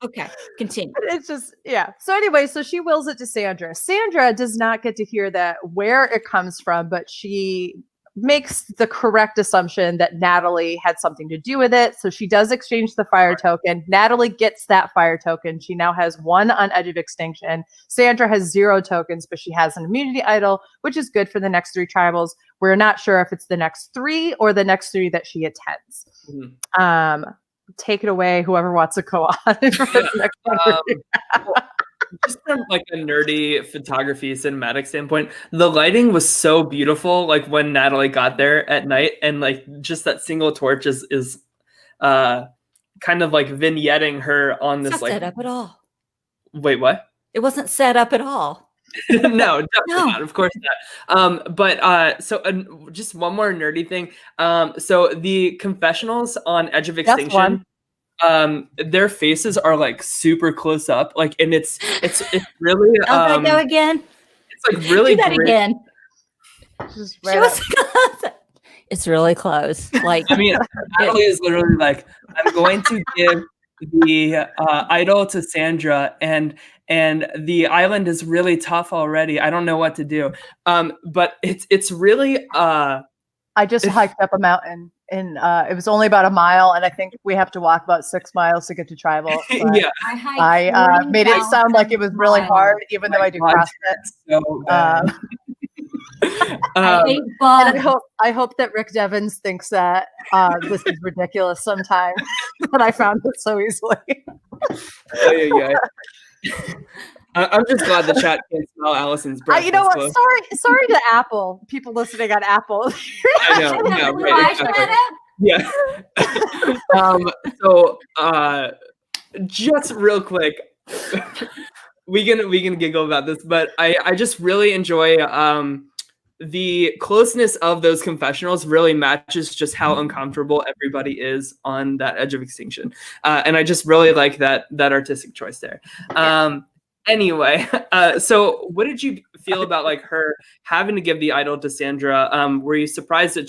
Okay, continue. It's just, So anyway, so she wills it to Sandra. Sandra does not get to hear that where it comes from, but she makes the correct assumption that Natalie had something to do with it. So she does exchange the fire token. Natalie gets that fire token. She now has 1 on Edge of Extinction. Sandra has 0 tokens, but she has an immunity idol, which is good for the next 3 tribals. We're not sure if it's the next 3 or the next 3 that she attends. Mm-hmm. Take it away, whoever wants to go on. Just from like a nerdy photography cinematic standpoint, the lighting was so beautiful. Like when Natalie got there at night, and like just that single torch is kind of like vignetting her on this. It's not set up at all. Wait, what? It wasn't set up at all. No, definitely not. Of course not. But so just one more nerdy thing. So the confessionals on Edge of Extinction, their faces are like super close up, like, and it's really. Go again. It's like really. Do that great. Again. It's really close. Like, I mean, Natalie is literally like, I'm going to give the idol to Sandra, and the island is really tough already. I don't know what to do. But it's really. I just hiked up a mountain, and it was only about a mile, and I think we have to walk about 6 miles to get to tribal. Yeah, I made it sound like it was really hard, even though I do CrossFit. So bad. And I hope that Rick Devens thinks that this is ridiculous sometime, but I found it so easily. Yeah. I'm just glad the chat can't smell Allison's breath. You know what? Sorry to Apple, people listening on Apple. I know. Yeah, right, exactly. Yeah. So just real quick, we can giggle about this, but I just really enjoy the closeness of those confessionals really matches just how uncomfortable everybody is on that edge of extinction. And I just really like that artistic choice there. Anyway, so what did you feel about like her having to give the idol to Sandra? Were you surprised that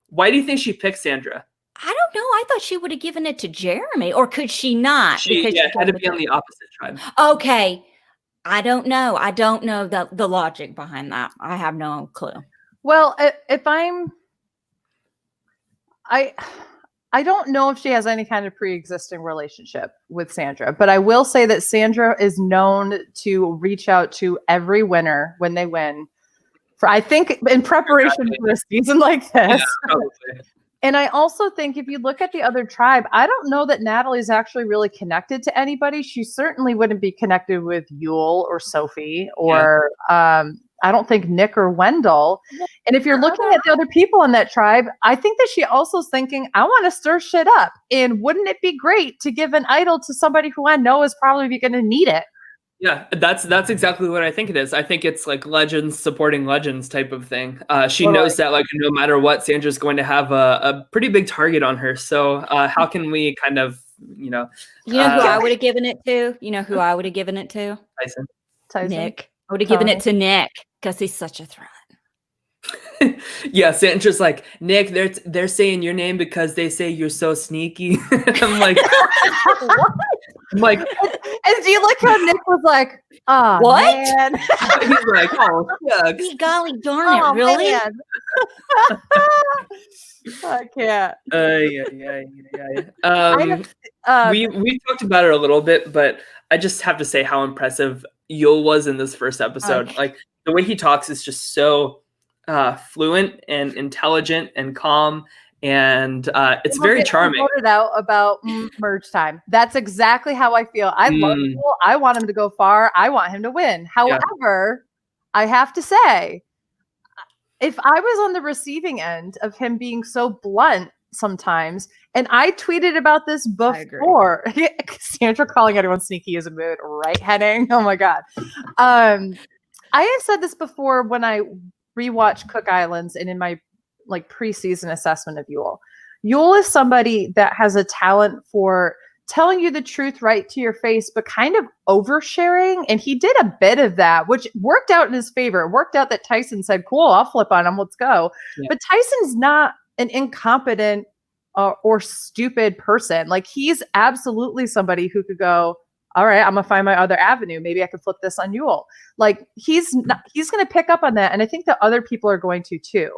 why do you think she picked Sandra? I don't know. I thought she would have given it to Jeremy, or could she not? She had to be on the opposite tribe. Okay. I don't know. I don't know the logic behind that. I have no clue. Well, I don't know if she has any kind of pre-existing relationship with Sandra, but I will say that Sandra is known to reach out to every winner when they win. I think in preparation for a season like this. Yeah, and I also think if you look at the other tribe, I don't know that Natalie's actually really connected to anybody. She certainly wouldn't be connected with Yul or Sophie or I don't think Nick or Wendell. And if you're looking at the other people in that tribe, I think that she also is thinking, I want to stir shit up. And wouldn't it be great to give an idol to somebody who I know is probably going to need it? Yeah, that's exactly what I think it is. I think it's like legends supporting legends type of thing. She knows that like no matter what, Sandra's going to have a pretty big target on her. So how can we kind of, who I would have given it to? You know who I would have given it to? Tyson. Nick. I would have given it to Nick because he's such a threat. Yeah, Sandra's like, Nick, they're saying your name because they say you're so sneaky. I'm like, what? I'm like, and do you like how Nick was like, oh, what? Man. He's like, oh, shucks. Golly darn it, really? I can't. We talked about it a little bit, but I just have to say how impressive Yul was in this first episode. Okay. Like the way he talks is just so fluent and intelligent and calm, and it's very charming. Voted out about merge time. That's exactly how I feel. I love Yul. I want him to go far. I want him to win. However, I have to say, if I was on the receiving end of him being so blunt sometimes, and I tweeted about this before, Sandra calling everyone sneaky is a mood, right, Henning? Oh my God. I have said this before when I rewatch Cook Islands and in my like preseason assessment of Yul. Yul is somebody that has a talent for telling you the truth right to your face, but kind of oversharing. And he did a bit of that, which worked out in his favor. It worked out that Tyson said, cool, I'll flip on him. Let's go. Yeah. But Tyson's not an incompetent or stupid person. Like he's absolutely somebody who could go, all right, I'm going to find my other avenue. Maybe I could flip this on Yul. Like he's going to pick up on that. And I think that other people are going to too.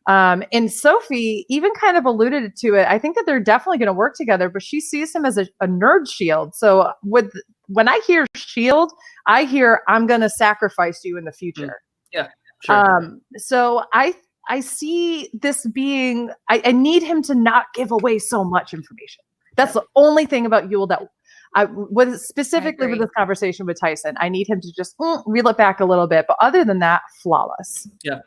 And Sophie even kind of alluded to it. I think that they're definitely going to work together, but she sees him as a nerd shield. So when I hear shield, I hear I'm going to sacrifice you in the future. Yeah, sure. So I see this being, I need him to not give away so much information. That's the only thing about Yul that specifically with this conversation with Tyson, I need him to just reel it back a little bit. But other than that, flawless. Yeah.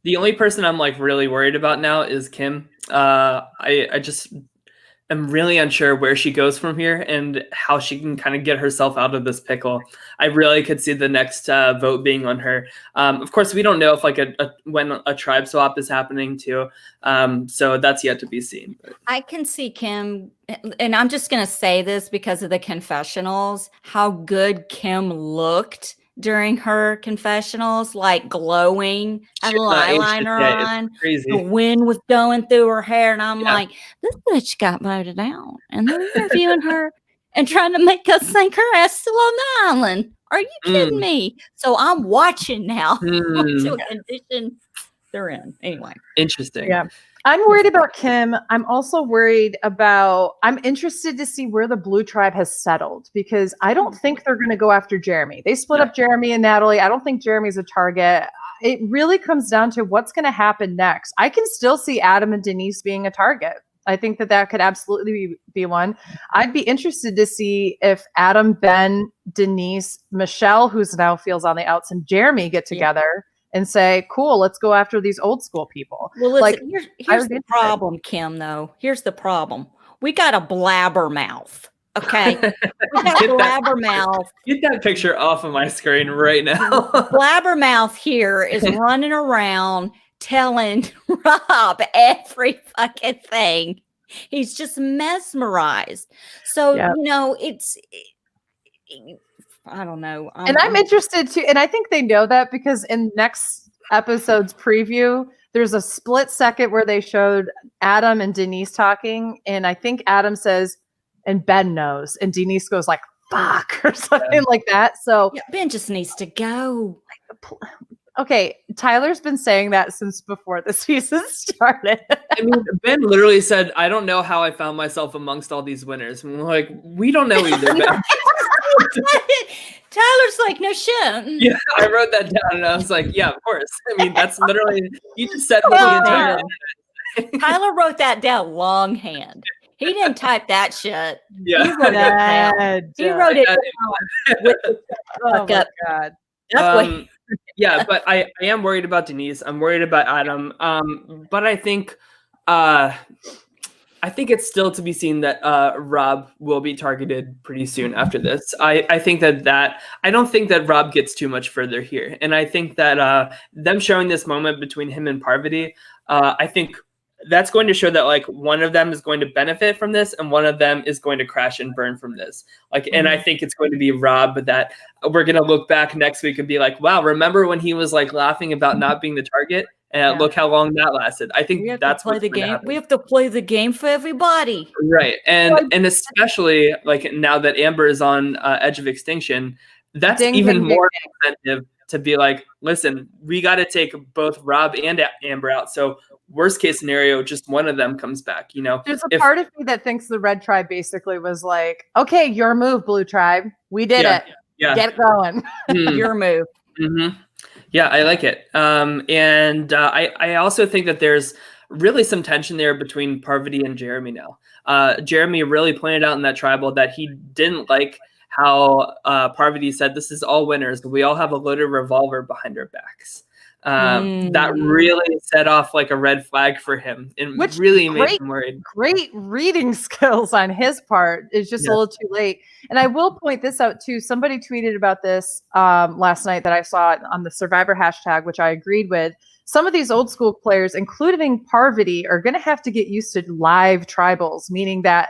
The only person I'm like really worried about now is Kim. I just am really unsure where she goes from here and how she can kind of get herself out of this pickle. I really could see the next vote being on her. Of course, we don't know if like when a tribe swap is happening too. So that's yet to be seen. But. I can see Kim, and I'm just going to say this because of the confessionals, how good Kim looked during her confessionals, like glowing, had an eyeliner on, the wind was going through her hair, and I'm like, this bitch got voted out, and they're interviewing her and trying to make us think her ass still on the island. Are you kidding me? So I'm watching now to a condition they're in. Anyway, interesting. Yeah. I'm worried about Kim. I'm also worried I'm interested to see where the Blue Tribe has settled because I don't think they're going to go after Jeremy. They split up Jeremy and Natalie. I don't think Jeremy's a target. It really comes down to what's going to happen next. I can still see Adam and Denise being a target. I think that could absolutely be one. I'd be interested to see if Adam, Ben, Denise, Michelle, who's now feels on the outs, and Jeremy get together and say, cool, let's go after these old school people. Well, listen, here's the problem, Kim, though. Here's the problem. We got a blabbermouth Okay. We got Blabbermouth. Get that picture off of my screen right now. Blabbermouth here is running around telling Rob every fucking thing. He's just mesmerized. So, I don't know. And I'm interested too. And I think they know that because in next episode's preview, there's a split second where they showed Adam and Denise talking. And I think Adam says, and Ben knows. And Denise goes like, fuck, or something like that. So Ben just needs to go. Okay, Tyler's been saying that since before the season started. I mean, Ben literally said, I don't know how I found myself amongst all these winners. And we're like, we don't know either, Ben. Tyler's like, no shit. Yeah, I wrote that down and I was like, yeah, of course. I mean, that's literally, you just said the entire Tyler wrote that down longhand. He didn't type that shit. Yeah. He wrote it down. He wrote it down. Oh my God. Yeah, but I am worried about Denise. I'm worried about Adam. But I think it's still to be seen that Rob will be targeted pretty soon after this. I think that I don't think that Rob gets too much further here. And I think that them showing this moment between him and Parvati, I think that's going to show that like one of them is going to benefit from this and one of them is going to crash and burn from this. Like, and I think it's going to be Rob that we're going to look back next week and be like, wow, remember when he was like laughing about not being the target? And look how long that lasted. I think that's what's the game. We have to play the game for everybody. Right. And especially like now that Amber is on edge of extinction, that's even more incentive to be like, listen, we got to take both Rob and Amber out. So worst case scenario, just one of them comes back, There's a part of me that thinks the Red Tribe basically was like, okay, your move, Blue Tribe. We did it. Yeah. Get going. Your move. Mm-hmm. Yeah, I like it. And I also think that there's really some tension there between Parvati and Jeremy now. Jeremy really pointed out in that tribal that he didn't like how Parvati said, this is all winners. We all have a loaded revolver behind our backs. That really set off like a red flag for him and really made him worried. Great reading skills on his part. Is just a little too late. And I will point this out too. Somebody tweeted about this last night that I saw on the Survivor hashtag, which I agreed with. Some of these old school players, including Parvati, are going to have to get used to live tribals, meaning that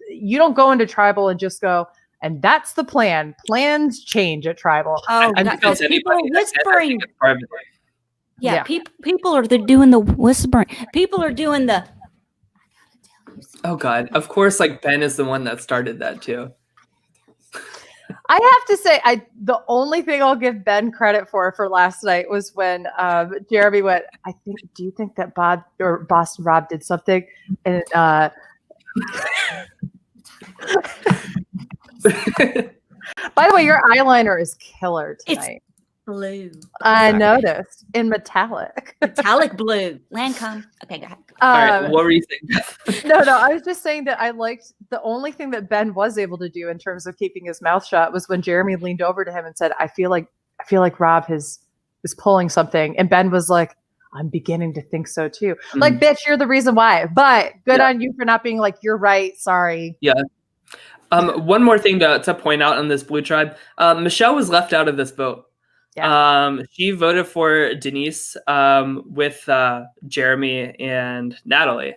you don't go into tribal and just go, and that's the plan. Plans change at tribal. Oh, people are whispering. Yeah, people are doing the whispering. People are doing the. Oh God! Of course, like Ben is the one that started that too. I have to say, the only thing I'll give Ben credit for last night was when Jeremy went, do you think that Bob or Boston Rob did something? And by the way, your eyeliner is killer tonight. It's blue. I noticed in metallic. Metallic blue. Lancome. Okay, go ahead. All right, what were you saying? No, I was just saying that I liked the only thing that Ben was able to do in terms of keeping his mouth shut was when Jeremy leaned over to him and said, I feel like Rob is pulling something. And Ben was like, I'm beginning to think so too. Mm-hmm. Like, bitch, you're the reason why. But good on you for not being like, you're right. Sorry. Yeah. One more thing to point out on this Blue Tribe. Michelle was left out of this vote. Yeah. She voted for Denise with Jeremy and Natalie.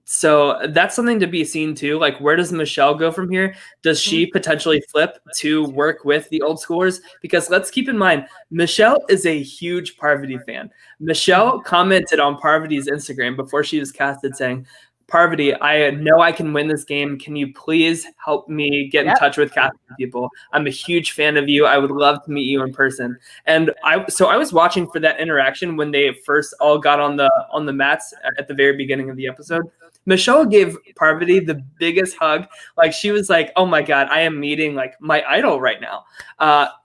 So that's something to be seen too. Like, where does Michelle go from here? Does she potentially flip to work with the old schoolers? Because let's keep in mind, Michelle is a huge Parvati fan. Michelle commented on Parvati's Instagram before she was casted saying, Parvati, I know I can win this game. Can you please help me get in touch with casting people? I'm a huge fan of you. I would love to meet you in person. And I was watching for that interaction when they first all got on the mats at the very beginning of the episode. Michelle gave Parvati the biggest hug. Like, she was like, oh my God, I am meeting like my idol right now.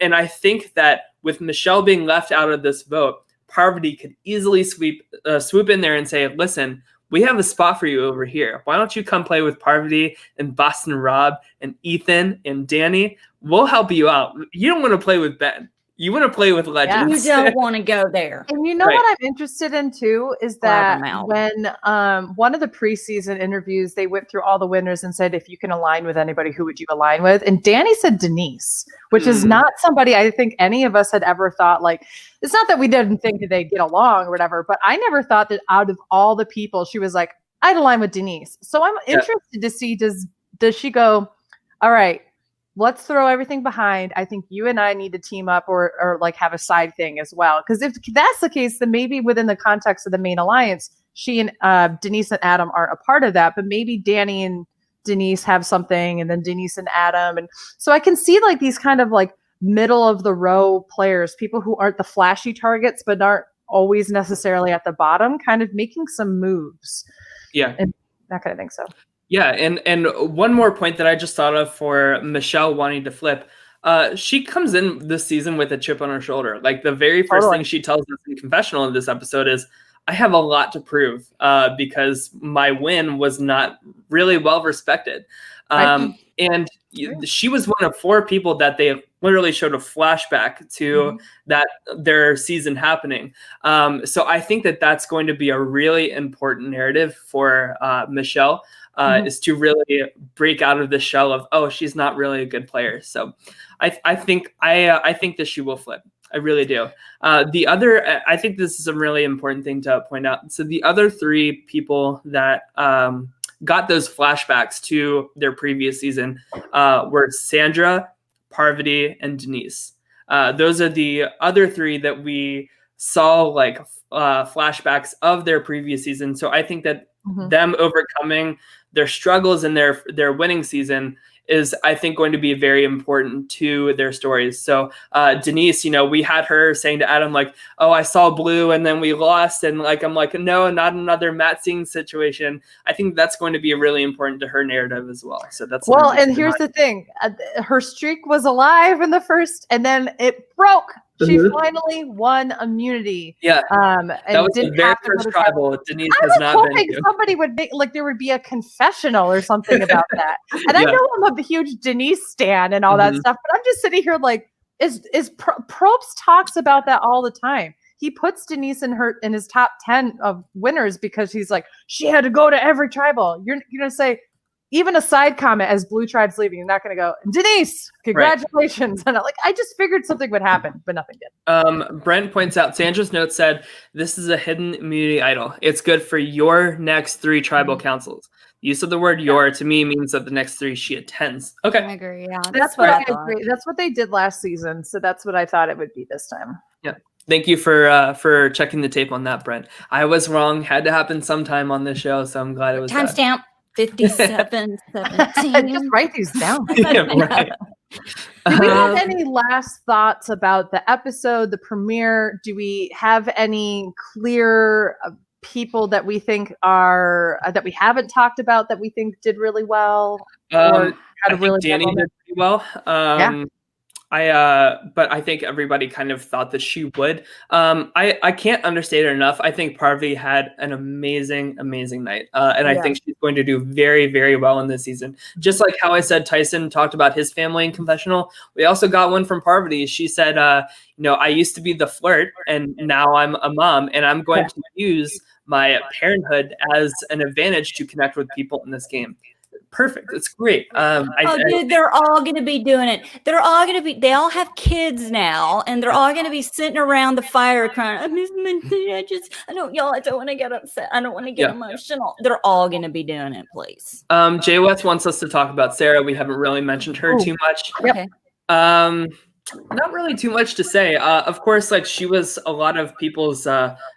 And I think that with Michelle being left out of this vote, Parvati could easily swoop in there and say, listen, we have a spot for you over here. Why don't you come play with Parvati and Boston Rob and Ethan and Danny? We'll help you out. You don't want to play with Ben. You want to play with legends. You don't want to go there. And you know Right. what I'm interested in too is that Blabbermouth. when one of the preseason interviews, they went through all the winners and said, if you can align with anybody, who would you align with? And Danny said Denise, which is not somebody I think any of us had ever thought, like, it's not that we didn't think that they'd get along or whatever, but I never thought that out of all the people, she was like, I'd align with Denise. So I'm interested to see, does she go, all right, let's throw everything behind. I think you and I need to team up or like have a side thing as well. Because if that's the case, then maybe within the context of the main alliance, she and Denise and Adam aren't a part of that. But maybe Danny and Denise have something, and then Denise and Adam. And so I can see like these kind of like middle of the row players, people who aren't the flashy targets, but aren't always necessarily at the bottom, kind of making some moves. Yeah. And that kind of thing. So. Yeah, and one more point that I just thought of for Michelle wanting to flip. She comes in this season with a chip on her shoulder. Like the very first thing she tells us in confessional in this episode is, I have a lot to prove because my win was not really well respected. And she was one of 4 people that they literally showed a flashback to that their season happening. So I think that that's going to be a really important narrative for Michelle. Is to really break out of the shell of, oh, she's not really a good player. So I think that she will flip. I really do. I think this is a really important thing to point out. So the other 3 people that got those flashbacks to their previous season were Sandra, Parvati, and Denise. Those are the other 3 that we saw like flashbacks of their previous season. So I think that them overcoming their struggles in their winning season is, I think, going to be very important to their stories. So Denise, we had her saying to Adam, like, oh, I saw blue and then we lost. And like, I'm like, no, not another Matt Singh situation. I think that's going to be really important to her narrative as well. So that's well, and here's the thing. Her streak was alive in the first, and then it broke. She finally won immunity. Yeah, and that was the very first tribal. Denise has not been to. I was hoping somebody would make, like, there would be a confessional or something about that. And I know I'm a huge Denise stan and all that stuff, but I'm just sitting here like, Probst talks about that all the time. He puts Denise in his top 10 of winners because he's like, she had to go to every tribal. You're going to say, even a side comment as Blue Tribe's leaving, you're not going to go, Denise, congratulations. Right. And I just figured something would happen, but nothing did. Brent points out, Sandra's note said, this is a hidden immunity idol. It's good for your next 3 tribal councils. Use of the word your to me means that the next 3 she attends. Okay. I agree. Yeah. That's what I agree. That's what they did last season. So that's what I thought it would be this time. Yeah. Thank you for checking the tape on that, Brent. I was wrong. Had to happen sometime on this show, so I'm glad it was timestamp. 57:17. Just write these down. Yeah, right. Do we have any last thoughts about the episode, the premiere? Do we have any clear people that we think are that we haven't talked about that we think did really well? I think Danny did pretty well. But I think everybody kind of thought that she would. I can't understate it enough. I think Parvati had an amazing night. And I think she's going to do very, very well in this season. Just like how I said Tyson talked about his family in confessional, we also got one from Parvati. She said, I used to be the flirt and now I'm a mom and I'm going to use my parenthood as an advantage to connect with people in this game. Perfect. It's great. Dude, they're all going to be doing it. They all have kids now, and they're all going to be sitting around the fire crying, I don't want to get upset. I don't want to get emotional. They're all going to be doing it, please. Jay West wants us to talk about Sarah. We haven't really mentioned her too much. Okay. Not really too much to say. Of course, like she was a lot of people's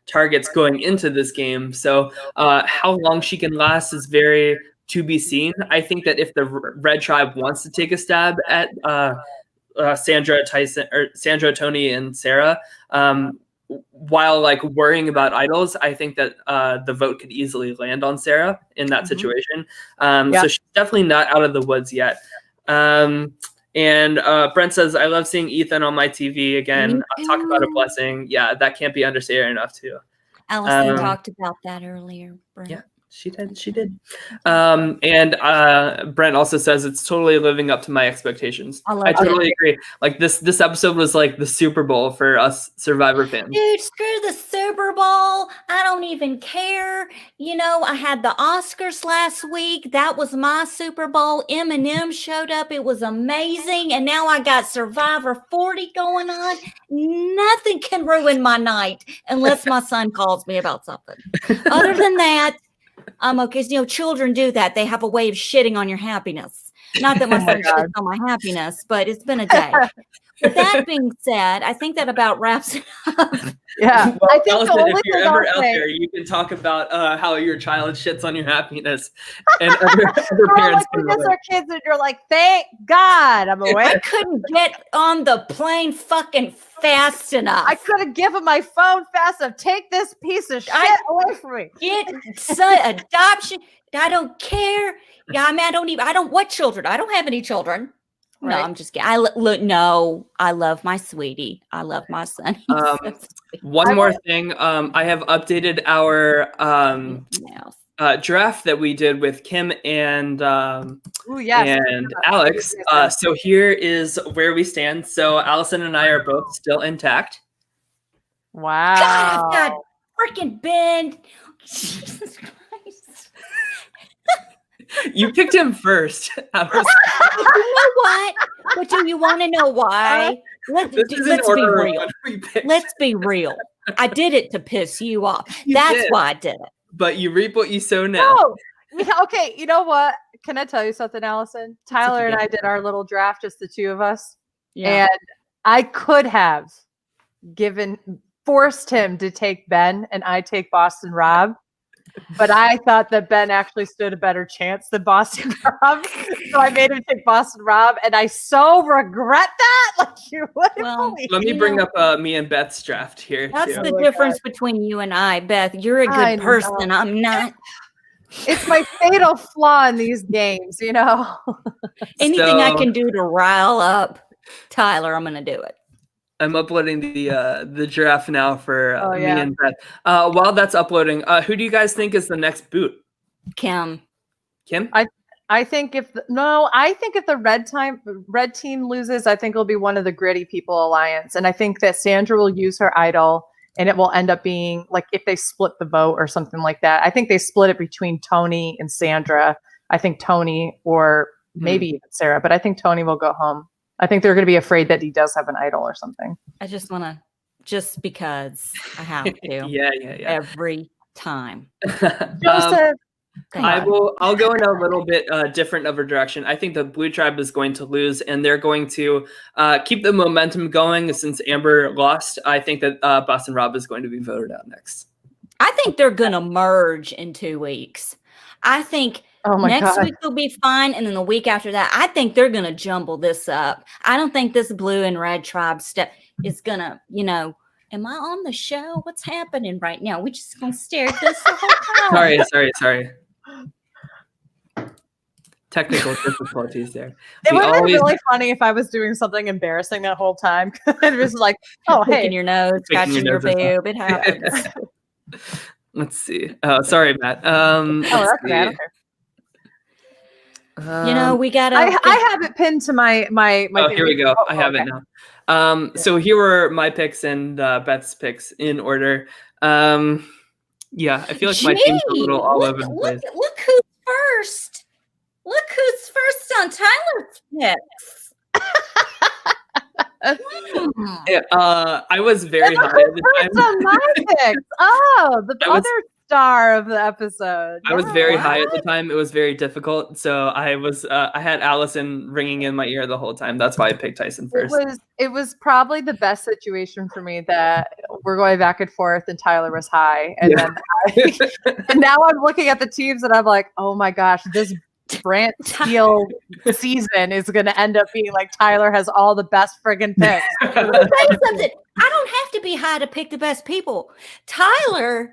targets going into this game. So how long she can last is very to be seen. I think that if the Red Tribe wants to take a stab at Sandra, Tyson, or Sandra, Tony, and Sarah, while like worrying about idols, I think that the vote could easily land on Sarah in that situation. So she's definitely not out of the woods yet. And Brent says, I love seeing Ethan on my TV again. Talk about a blessing. Yeah, that can't be understated enough too. Allison talked about that earlier, Brent. Yeah. She did. And Brent also says it's totally living up to my expectations. I totally agree. Like this episode was like the Super Bowl for us Survivor fans. Dude, screw the Super Bowl. I don't even care. You know, I had the Oscars last week. That was my Super Bowl. Eminem showed up. It was amazing. And now I got Survivor 40 going on. Nothing can ruin my night unless my son calls me about something. Other than that, I'm okay. You know, children do that. They have a way of shitting on your happiness. Not that my son shits on my happiness, but it's been a day. With that being said, I think that about wraps it up. Yeah. Well, I think Allison, the only if you're thing ever I'll out say, there, you can talk about how your child shits on your happiness. And other oh, parents like can we miss relate. our kids and you're like, thank God I'm away. I couldn't get on the plane fucking fast enough. I could have given my phone fast enough. Take this piece of shit away from me. Get son adoption. I don't care. Yeah, I mean, what children? I don't have any children. No, Right. I'm just kidding. No, I love my sweetie. I love my son. He's so sweet. One more thing. I have updated our No. draft that we did with Kim and Ooh, yes. and Alex. So here is where we stand. So Allison and I are both still intact. Wow. God, I've got freaking Ben. Jesus Christ. You picked him first. You know what? But do you want to know why? Let's be real. Let's be real. I did it to piss you off. That's why I did it. But you reap what you sow now. No. Yeah, okay, you know what? Can I tell you something, Allison? Tyler and I did our little draft, just the two of us. Yeah. And I could have forced him to take Ben and I take Boston Rob. But I thought that Ben actually stood a better chance than Boston Rob. So I made him take Boston Rob. And I so regret that. Like you wouldn't believe. Let me bring up me and Beth's draft here. That's too. the difference between you and I, Beth. You're a good person. I'm not. It's my fatal flaw in these games, you know. Anything I can do to rile up Tyler, I'm going to do it. I'm uploading the draft now for me and Beth. While that's uploading, who do you guys think is the next boot? Kim. I think if the red team loses, I think it'll be one of the Gritty People Alliance, and I think that Sandra will use her idol, and it will end up being like if they split the vote or something like that. I think they split it between Tony and Sandra. I think Tony or maybe even Sarah, but I think Tony will go home. I think they're going to be afraid that he does have an idol or something. I just want to, just because I have to. Yeah. Every time. Joseph. I'll go in a little bit different of a direction. I think the Blue Tribe is going to lose, and they're going to keep the momentum going since Amber lost. I think that Boston Rob is going to be voted out next. I think they're going to merge in 2 weeks. I think next week they'll be fine, and then the week after that, I think they're going to jumble this up. I don't think this Blue and Red Tribe stuff is going to, am I on the show? What's happening right now? We just going to stare at this the whole time. Sorry. Technical difficulties there. It would have been really funny if I was doing something embarrassing that whole time. It was like, oh, hey. Picking your nose, scratching your boob. It happens. Let's see. Oh, sorry, Matt. That's bad. Okay. We got to. I have it pinned to my. Oh, here we go. I have it now. So here were my picks and Beth's picks in order. I feel like my team's a little all over the place. Look who's first. Look who's first on Tyler's picks. I was very high at the time. First on my picks. Oh, the other star of the episode. I was very high at the time. It was very difficult. So I was I had Allison ringing in my ear the whole time. That's why I picked Tyson first. It was probably the best situation for me that we're going back and forth and Tyler was high. And then and now I'm looking at the teams and I'm like, oh my gosh, this Rant Teal season is going to end up being like Tyler has all the best friggin' picks. Let me tell you something. I don't have to be high to pick the best people. I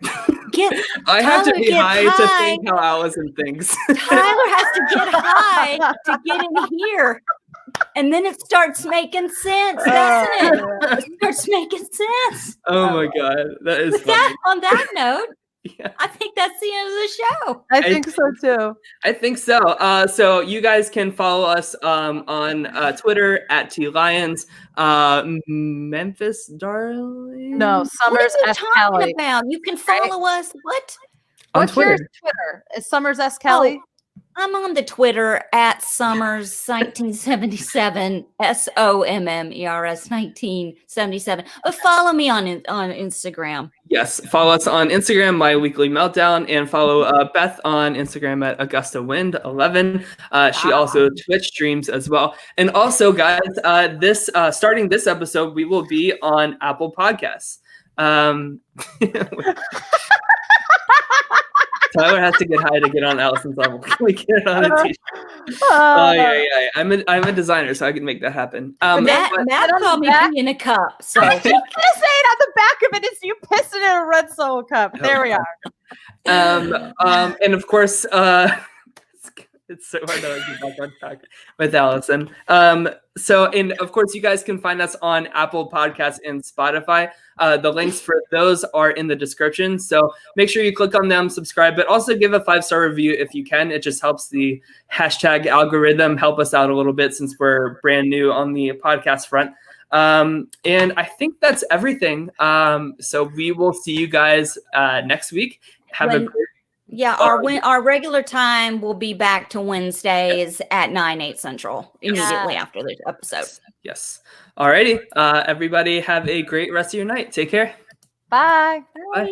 have to be high to think how Allison thinks. Tyler has to get high to get in here. And then it starts making sense, doesn't it? It starts making sense. Oh my God. That is funny. On that note, Yeah. I think that's the end of the show. I think so too. I think so. So you guys can follow us on Twitter at TLions, Memphis Darling. No, What Summers are you S. talking Kelly. about? You can follow us. What? On What's your Twitter. Twitter? Is Summers S. Kelly? I'm on the Twitter at Summers 1977 SOMMERS 1977. But follow me on Instagram. Yes, follow us on Instagram, My Weekly Meltdown, and follow Beth on Instagram at AugustaWind11. She also Twitch streams as well. And also, guys, this starting this episode, we will be on Apple Podcasts. Tyler has to get high to get on Allison's level. Can we get it on a t-shirt? Yeah. I'm a designer, so I can make that happen. Matt called me pee in a cup. So I was gonna say it on the back of it is you pissing in a red Solo cup. There we are. And of course, it's so hard to get back on track with Allison. And of course, you guys can find us on Apple Podcasts and Spotify. The links for those are in the description. So make sure you click on them, subscribe, but also give a 5-star review if you can. It just helps the hashtag algorithm help us out a little bit since we're brand new on the podcast front. And I think that's everything. So we will see you guys next week. Have a great. Yeah, our regular time will be back to Wednesdays at 9/8 Central immediately after the episode. Yes. Alrighty. Everybody have a great rest of your night. Take care. Bye. Bye.